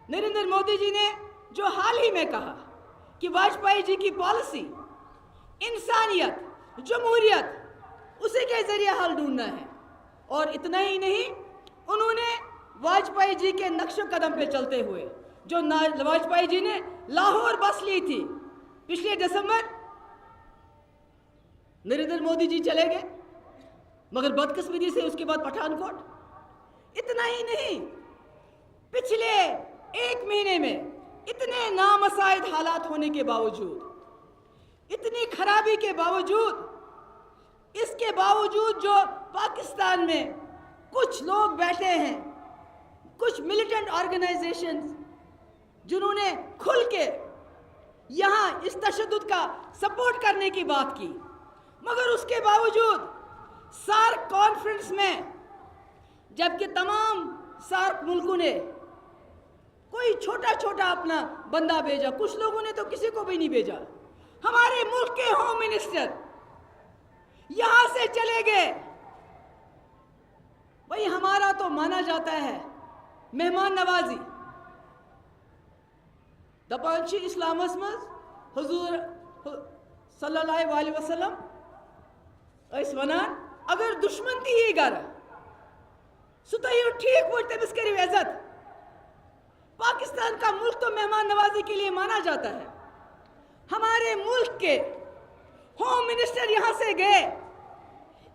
نریندر مودی جی نے جو حال ہی میں کہا کہ واجپئی جی کی پالیسی انسانیت، جمہوریت، اسی کے ذریعے حل ڈھونڈنا ہے۔ اور اتنا ہی نہیں، انہوں نے واجپئی جی کے نقش قدم پہ چلتے ہوئے جو واجپئی جی نے لاہور بس لی تھی پچھلے دسمبر، نریندر مودی جی چلے گئے مگر بدقسمتی سے اس کے بعد پٹھان کوٹ۔ اتنا ہی نہیں، پچھلے 1 مہینے میں اتنے نامساعد حالات ہونے کے باوجود، اتنی خرابی کے باوجود، اس کے باوجود جو پاکستان میں کچھ لوگ بیٹھے ہیں، کچھ ملیٹنٹ آرگنائزیشنز جنہوں نے کھل کے یہاں اس تشدد کا سپورٹ کرنے کی بات کی، مگر اس کے باوجود سارک کانفرنس میں جبکہ تمام سارک ملکوں نے کوئی چھوٹا چھوٹا اپنا بندہ بھیجا، کچھ لوگوں نے تو کسی کو بھی نہیں بھیجا، ہمارے ملک کے ہوم منسٹر یہاں سے چلے گئے۔ بھئی ہمارا تو مانا جاتا ہے مہمان نوازی، دپان چھ اسلامس مز حضور صلی اللہ علیہ وسلم اس ونان اگر دشمن تھی ہی گھر سہ تھیو ٹھیک پہ تمس کرو عزت۔ پاکستان کا ملک تو مہمان نوازی کے لیے مانا جاتا ہے۔ ہمارے ملک کے ہوم منسٹر یہاں سے گئے،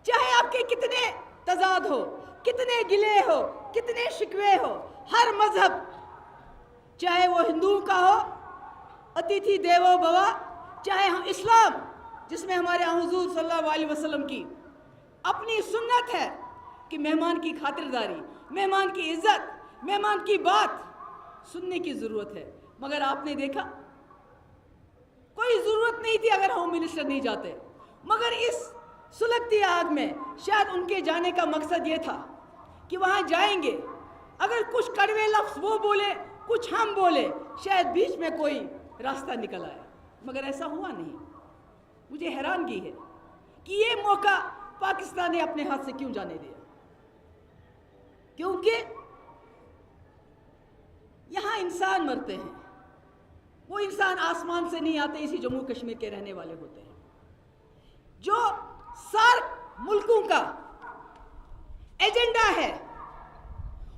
چاہے آپ کے کتنے تضاد ہو، کتنے گلے ہو، کتنے شکوے ہو، ہر مذہب، چاہے وہ ہندوؤں کا ہو اتیتھی دیوو بھوا، چاہے ہم اسلام جس میں ہمارے حضور صلی اللہ علیہ وسلم کی اپنی سنت ہے کہ مہمان کی خاطرداری، مہمان کی عزت، مہمان کی بات سننے کی ضرورت ہے۔ مگر آپ نے دیکھا کوئی ضرورت نہیں تھی اگر ہوم منسٹر نہیں جاتے، مگر اس سلگتی آگ میں شاید ان کے جانے کا مقصد یہ تھا کہ وہاں جائیں گے، اگر کچھ کڑوے لفظ وہ بولے، کچھ ہم بولے، شاید بیچ میں کوئی راستہ نکل آئے، مگر ایسا ہوا نہیں۔ مجھے حیرانگی ہے کہ یہ موقع پاکستان نے اپنے ہاتھ سے کیوں جانے دیا، کیونکہ یہاں انسان مرتے ہیں، वो इंसान आसमान से नहीं आते, इसी जम्मू कश्मीर के रहने वाले होते हैं। जो सार्क मुल्कों का एजेंडा है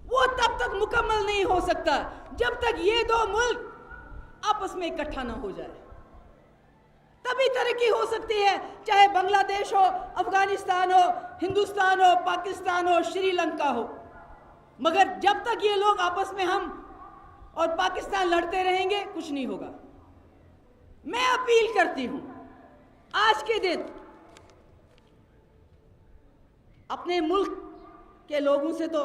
वो तब तक मुकम्मल नहीं हो सकता जब तक ये दो मुल्क आपस में इकट्ठा ना हो जाए। तभी तरक्की हो सकती है, चाहे बांग्लादेश हो, अफगानिस्तान हो, हिंदुस्तान हो, पाकिस्तान हो, श्रीलंका हो। मगर जब तक ये लोग आपस में हम और पाकिस्तान लड़ते रहेंगे कुछ नहीं होगा। मैं अपील करती हूं आज के दिन अपने मुल्क के लोगों से, तो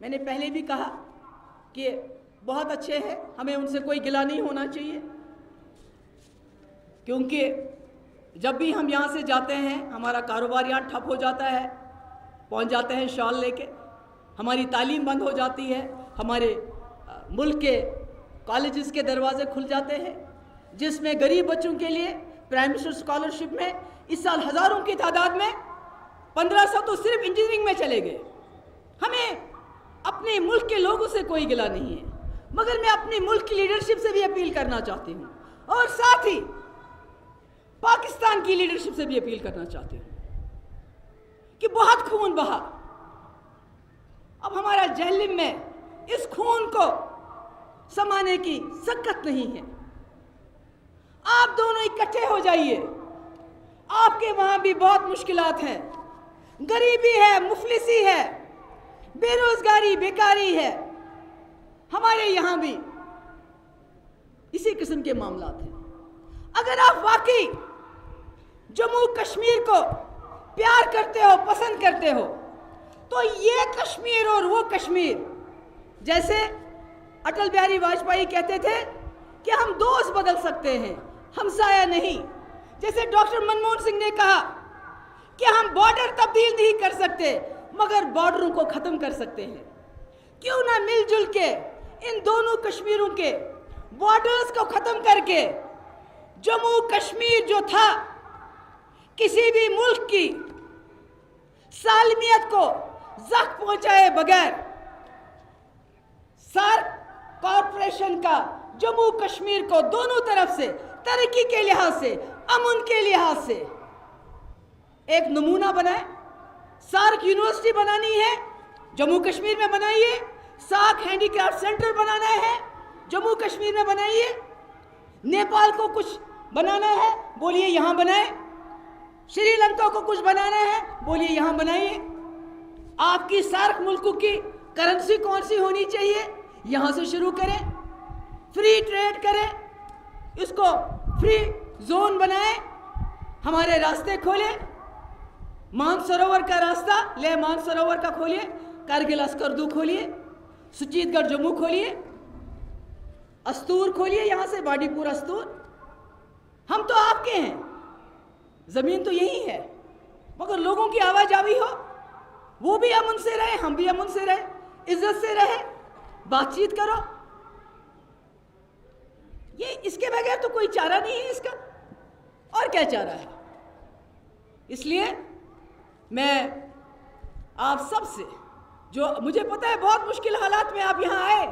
मैंने पहले भी कहा कि बहुत अच्छे हैं, हमें उनसे कोई गिला नहीं होना चाहिए, क्योंकि जब भी हम यहाँ से जाते हैं हमारा कारोबार यहाँ ठप हो जाता है, पहुँच जाते हैं शॉल लेके, हमारी तालीम बंद हो जाती है, हमारे मुल्क के कॉलेजेस के दरवाजे खुल जाते हैं, जिसमें गरीब बच्चों के लिए प्राइम मिनिस्टर स्कॉलरशिप में इस साल हज़ारों की तादाद में 1500 तो सिर्फ इंजीनियरिंग में चले गए। हमें अपने मुल्क के लोगों से कोई गिला नहीं है, मगर मैं अपने मुल्क की लीडरशिप से भी अपील करना चाहती हूँ और साथ ही पाकिस्तान की लीडरशिप से भी अपील करना चाहती हूँ कि बहुत खून बहा, अब हमारा जहलिम में इस खून को समाने की सकत नहीं है। आप दोनों इकट्ठे हो जाइए। आपके वहां भी बहुत मुश्किलात हैं, गरीबी है, मुफलिसी है, बेरोजगारी, बेकारी है। हमारे यहां भी इसी किस्म के मामलात हैं। अगर आप वाकई जम्मू कश्मीर को प्यार करते हो, पसंद करते हो, तो ये कश्मीर और वो कश्मीर, जैसे अटल बिहारी वाजपेयी कहते थे कि हम दोस्त बदल सकते हैं, हमसाया नहीं। जैसे डॉक्टर मनमोहन सिंह ने कहा कि हम बॉर्डर तब्दील नहीं कर सकते, मगर बॉर्डरों को ख़त्म कर सकते हैं। क्यों ना मिलजुल के इन दोनों कश्मीरों के बॉर्डर्स को ख़त्म करके जम्मू कश्मीर जो था, किसी भी मुल्क की सालमियत को ज़ख्म पहुंचाए बगैर सार्क कॉरपोरेशन का जम्मू कश्मीर को दोनों तरफ से तरक्की के लिहाज से, अमन के लिहाज से एक नमूना बनाए। सार्क यूनिवर्सिटी बनानी है, जम्मू कश्मीर में बनाइए। सार्क हैंडीक्राफ्ट सेंटर बनाना है, जम्मू कश्मीर में बनाइए। नेपाल को कुछ बनाना है, बोलिए यहाँ बनाए। श्रीलंका को कुछ बनाना है, बोलिए यहाँ बनाइए। आपकी सार्क मुल्कों की करेंसी कौन सी होनी चाहिए, यहाँ से शुरू करें। फ्री ट्रेड करें, इसको फ्री जोन बनाएं, हमारे रास्ते खोलें। मानसरोवर का रास्ता ले मानसरोवर का खोलिए, कारगिल अस्करदू खोलिए, सुचीतगढ़ जम्मू खोलिए, अस्तूर खोलिए, यहाँ से बाडीपुर अस्तूर। हम तो आपके हैं, ज़मीन तो यही है, मगर लोगों की आवाजावी हो, वो भी अमन से रहे, हम भी अमन से रहे, इज्जत से रहे, बातचीत करो। ये इसके बगैर तो कोई चारा नहीं है इसका, और क्या चारा है। इसलिए मैं आप सबसे, जो मुझे पता है बहुत मुश्किल हालात में आप यहाँ आए,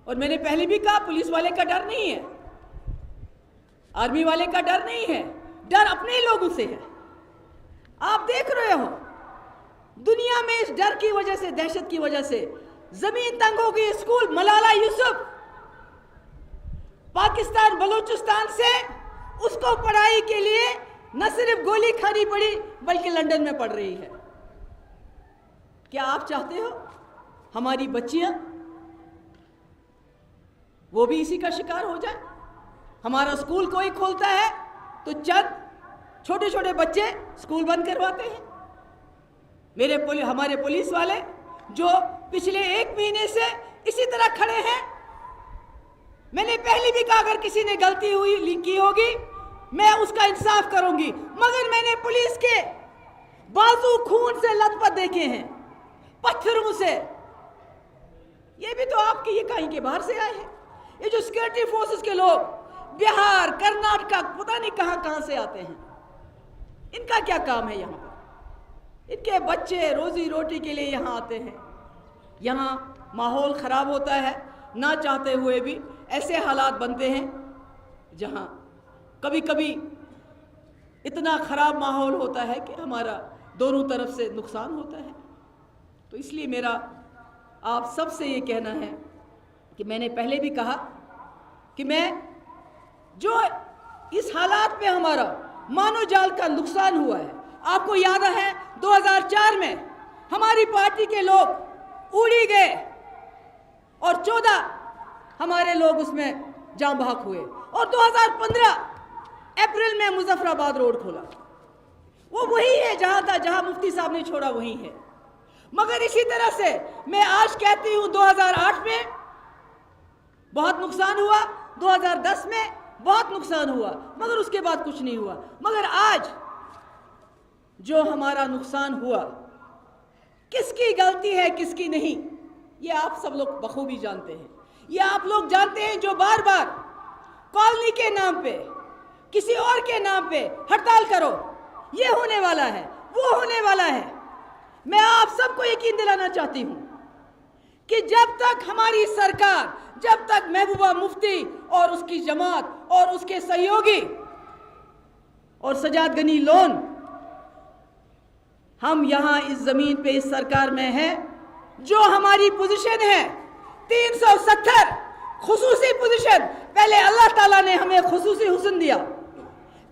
और मैंने पहले भी कहा पुलिस वाले का डर नहीं है, आर्मी वाले का डर नहीं है, डर अपने ही लोगों से है। आप देख रहे हो दुनिया में इस डर की वजह से, दहशत की वजह से जमीन तंग हो गई। स्कूल मलाला यूसुफ पाकिस्तान बलूचिस्तान से उसको पढ़ाई के लिए न सिर्फ गोली खानी पड़ी बल्कि लंदन में पढ़ रही है। क्या आप चाहते हो हमारी बच्चियां वो भी इसी का शिकार हो जाए? हमारा स्कूल कोई खोलता है तो चंद छोटे छोटे बच्चे स्कूल बंद करवाते हैं। हमारे पुलिस वाले जो पिछले 1 महीने से इसी तरह खड़े हैं। मैंने पहले भी कहा अगर किसी ने गलती की होगी मैं उसका इंसाफ करूंगी, मगर मैंने पुलिस के बाजू खून से लथपथ देखे हैं, पत्थरों से। ये भी तो आपके ये कहीं के बाहर से आए हैं। ये जो सिक्योरिटी फोर्सेस के लोग बिहार, कर्नाटक, पता नहीं कहां कहां से आते हैं, इनका क्या काम है यहाँ पर? इनके बच्चे रोजी रोटी के लिए यहाँ आते हैं। यहाँ माहौल ख़राब होता है, ना चाहते हुए भी ایسے حالات بنتے ہیں جہاں کبھی کبھی اتنا خراب ماحول ہوتا ہے کہ ہمارا دونوں طرف سے نقصان ہوتا ہے. تو اس لیے میرا آپ سب سے یہ کہنا ہے کہ میں نے پہلے بھی کہا کہ میں جو اس حالات میں ہمارا مانو جال کا نقصان ہوا ہے، آپ کو یاد ہے 2004 میں ہماری پارٹی کے لوگ اڑی گئے اور 14 ہمارے لوگ اس میں جاں بحق ہوئے، اور 2015 اپریل میں مظفر آباد روڈ کھولا. وہ وہی ہے جہاں تھا، جہاں مفتی صاحب نے چھوڑا وہی ہے. مگر اسی طرح سے میں آج کہتی ہوں 2008 میں بہت نقصان ہوا، 2010 میں بہت نقصان ہوا، مگر اس کے بعد کچھ نہیں ہوا. مگر آج جو ہمارا نقصان ہوا، کس کی غلطی ہے کس کی نہیں، یہ آپ سب لوگ بخوبی جانتے ہیں. یہ آپ لوگ جانتے ہیں جو بار بار کالونی کے نام پہ، کسی اور کے نام پہ ہڑتال کرو، یہ ہونے والا ہے، وہ ہونے والا ہے. میں آپ سب کو یقین دلانا چاہتی ہوں کہ جب تک ہماری سرکار، جب تک محبوبہ مفتی اور اس کی جماعت اور اس کے سہیوگی اور سجاد غنی لون ہم یہاں اس زمین پہ اس سرکار میں ہیں، جو ہماری پوزیشن ہے 370 خصوصی پوزیشن، پہلے اللہ تعالیٰ نے ہمیں خصوصی حسن دیا،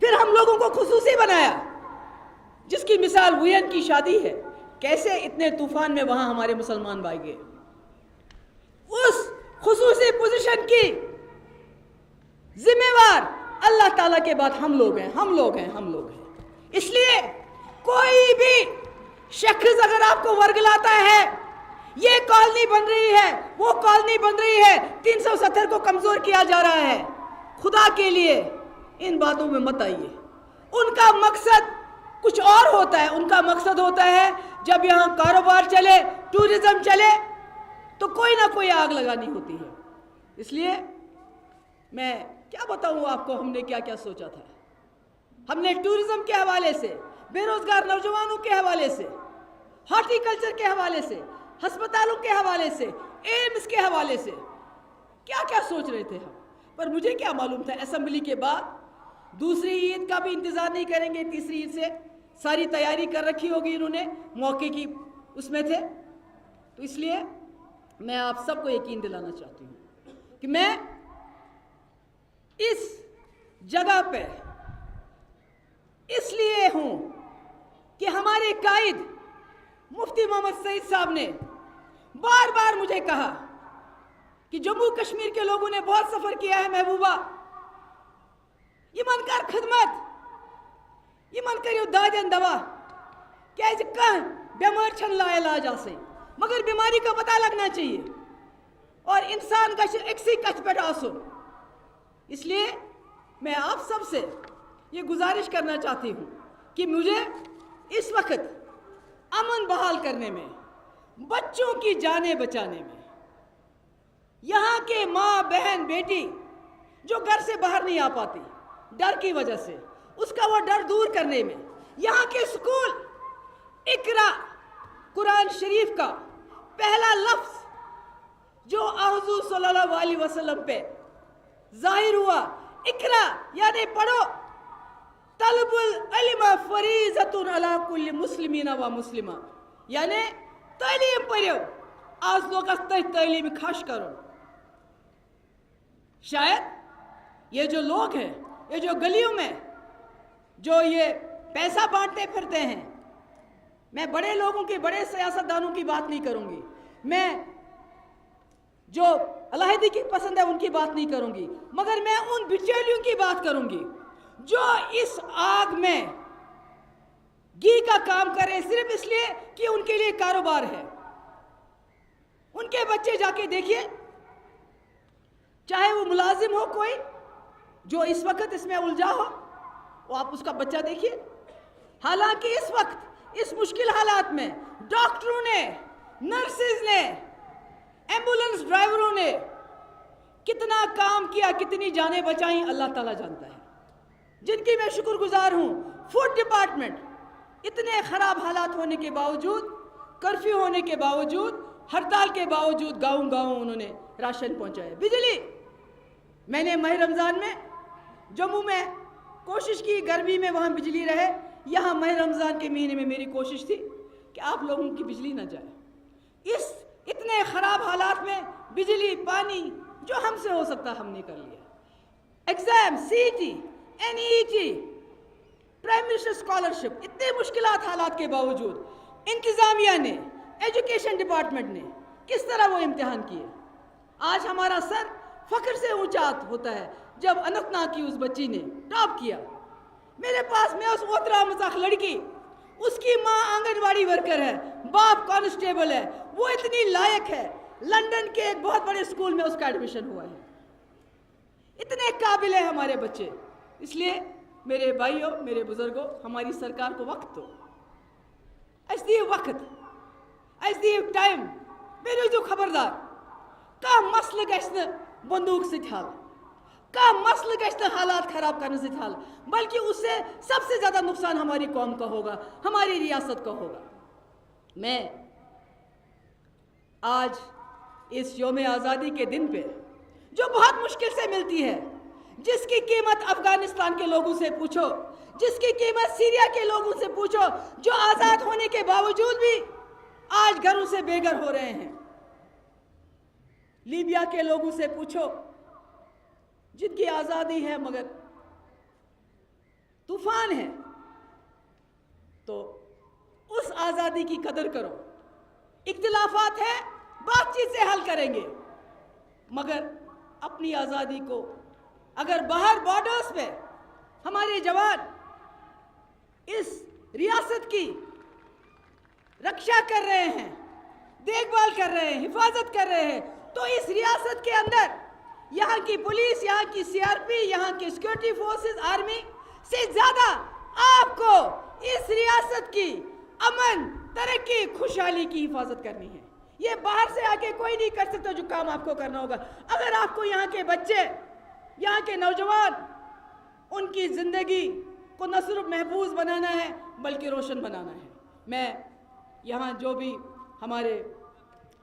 پھر ہم لوگوں کو خصوصی بنایا، جس کی مثال وین کی شادی ہے. کیسے اتنے طوفان میں وہاں ہمارے مسلمان بھائی گئے. اس خصوصی پوزیشن کی ذمہ وار اللہ تعالیٰ کے بعد ہم لوگ ہیں. اس لیے کوئی بھی شخص اگر آپ کو ورگلاتا ہے یہ کالونی بن رہی ہے، وہ کالونی بن رہی ہے، 370 کو کمزور کیا جا رہا ہے، خدا کے لیے ان باتوں میں مت آئیے. ان کا مقصد کچھ اور ہوتا ہے. ان کا مقصد ہوتا ہے جب یہاں کاروبار چلے، ٹورزم چلے، تو کوئی نہ کوئی آگ لگانی ہوتی ہے. اس لیے میں کیا بتاؤں آپ کو ہم نے کیا کیا سوچا تھا. ہم نے ٹورزم کے حوالے سے، بے روزگار نوجوانوں کے حوالے سے، ہارٹی کلچر کے حوالے سے، ہسپتالوں کے حوالے سے، ایمز کے حوالے سے کیا کیا سوچ رہے تھے ہم. پر مجھے کیا معلوم تھا اسمبلی کے بعد دوسری عید کا بھی انتظار نہیں کریں گے، تیسری عید سے ساری تیاری کر رکھی ہوگی انہوں نے، موقع کی اس میں تھے. تو اس لیے میں آپ سب کو یقین دلانا چاہتی ہوں کہ میں اس جگہ پہ اس لیے ہوں کہ ہمارے قائد مفتی محمد سعید صاحب نے بار بار مجھے کہا کہ جموں کشمیر کے لوگوں نے بہت سفر کیا ہے محبوبہ، یہ من کر خدمت، یہ من کریو دادن دوا، کیازِ کہاں بیمار چھن لا علاج آسے، مگر بیماری کا پتہ لگنا چاہیے اور انسان کا اکسی کچھ پیٹ آسو. اس لیے میں آپ سب سے یہ گزارش کرنا چاہتی ہوں کہ مجھے اس وقت امن بحال کرنے میں، بچوں کی جانیں بچانے میں، یہاں کے ماں بہن بیٹی جو گھر سے باہر نہیں آ پاتی ڈر کی وجہ سے، اس کا وہ ڈر دور کرنے میں، یہاں کے اسکول اقرا قرآن شریف کا پہلا لفظ جو حضور صلی اللہ علیہ وسلم پہ ظاہر ہوا، اقرا یعنی پڑھو، طلب العلم فریضۃ علی کل مسلمین و مسلمہ، یعنی تعلیم پڑھو، آج لوگ تعلیم خاش کرو. شاید یہ جو لوگ ہیں، یہ جو گلیوں میں جو یہ پیسہ بانٹتے پھرتے ہیں، میں بڑے لوگوں کی، بڑے سیاستدانوں کی بات نہیں کروں گی، میں جو علیحدگی کی پسند ہے ان کی بات نہیں کروں گی، مگر میں ان بچیلیوں کی بات کروں گی جو اس آگ میں گھی کا کام کرے صرف اس لیے کہ ان کے لیے کاروبار ہے. ان کے بچے جا کے دیکھیے، چاہے وہ ملازم ہو کوئی جو اس وقت اس میں الجھا ہو، وہ آپ اس کا بچہ دیکھیے. حالانکہ اس وقت اس مشکل حالات میں ڈاکٹروں نے، نرسز نے، ایمبولنس ڈرائیوروں نے کتنا کام کیا، کتنی جانیں بچائیں، اللہ تعالیٰ جانتا ہے، جن کی میں شکر گزار ہوں. فوڈ ڈپارٹمنٹ اتنے خراب حالات ہونے کے باوجود، کرفیو ہونے کے باوجود، ہڑتال کے باوجود گاؤں گاؤں انہوں نے راشن پہنچایا. بجلی मैंने माह रमज़ान में जम्मू में कोशिश की, गर्मी में वहाँ बिजली रहे। यहाँ माह रमज़ान के महीने में मेरी कोशिश थी कि आप लोगों की बिजली ना जाए। इस इतने ख़राब हालात में बिजली, पानी, जो हमसे हो सकता हमने कर लिया। Exam, CET, NEET, prime minister scholarship, इतने मुश्किलात हालात के बावजूद इंतज़ामिया ने, एजुकेशन डिपार्टमेंट ने किस तरह वो इम्तिहान किए। आज हमारा सर फ़ख्र से ऊंचा होता है जब अनंतनाग की उस बच्ची ने टॉप किया। मेरे पास में उस ओतरा मजाक लड़की, उसकी माँ आंगनवाड़ी वर्कर है, बाप कांस्टेबल है, वो इतनी लायक है, लंदन के एक बहुत बड़े स्कूल में उसका एडमिशन हुआ है। इतने काबिल है हमारे बच्चे। इसलिए मेरे भाइयों, मेरे बुजुर्गों, हमारी सरकार को वक्त दो। ऐसी वक्त, ऐसी टाइम मेरे जो खबरदार का मसल गश्त बंदूक से थाल, का मसल गश्त हालात खराब करने से थाल, बल्कि उससे सबसे ज़्यादा नुकसान हमारी कौम का होगा, हमारी रियासत का होगा। मैं आज इस यौम आज़ादी के दिन पे, जो बहुत मुश्किल से मिलती है, जिसकी कीमत अफगानिस्तान के लोगों से पूछो, जिसकी कीमत सीरिया के लोगों से पूछो, जो आज़ाद होने के बावजूद भी आज घरों से बेघर हो रहे हैं। लीबिया के लोगों से पूछो, जिनकी आज़ादी है मगर तूफान है। तो उस आज़ादी की कदर करो। इख्तिलाफात है, बातचीत से हल करेंगे, मगर अपनी आज़ादी को, अगर बाहर बॉर्डर्स पे हमारे जवान इस रियासत की रक्षा कर रहे हैं, देखभाल कर रहे हैं, हिफाजत कर रहे हैं, तो इस रियासत के अंदर यहाँ की पुलिस, यहाँ की CRP, यहाँ की सिक्योरिटी फोर्सेस, आर्मी से ज़्यादा आपको इस रियासत की अमन, तरक्की, खुशहाली की हिफाजत करनी है। ये बाहर से आके कोई नहीं कर सकता जो काम आपको करना होगा। अगर आपको यहाँ के बच्चे, यहाँ के नौजवान, उनकी ज़िंदगी को न सिर्फ महफूज बनाना है बल्कि रोशन बनाना है। मैं यहाँ जो भी हमारे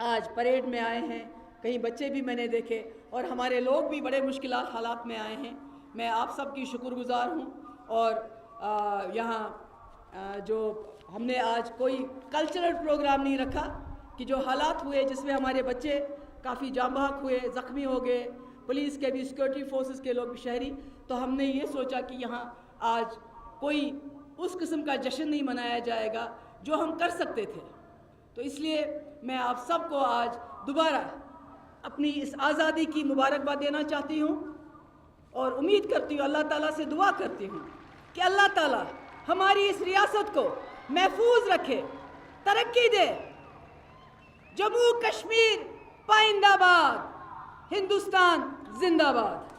आज परेड में आए हैं, कहीं बच्चे भी मैंने देखे और हमारे लोग भी बड़े मुश्किलात हालात में आए हैं, मैं आप सबकी शुक्रगुज़ार हूँ। और यहाँ जो हमने आज कोई कल्चरल प्रोग्राम नहीं रखा कि जो हालात हुए जिसमें हमारे बच्चे काफ़ी जांबाक हुए, ज़ख्मी हो गए, पुलिस के भी, सिक्योरिटी फोर्सेस के लोग भी, शहरी, तो हमने ये सोचा कि यहाँ आज कोई उस किस्म का जश्न नहीं मनाया जाएगा जो हम कर सकते थे। तो इसलिए मैं आप सबको आज दोबारा अपनी इस आज़ादी की मुबारकबाद देना चाहती हूँ और उम्मीद करती हूँ, अल्लाह ताला से दुआ करती हूँ कि अल्लाह ताला हमारी इस रियासत को महफूज रखे, तरक्की दे। जम्मू कश्मीर पाइंदाबाद, हिंदुस्तान जिंदाबाद।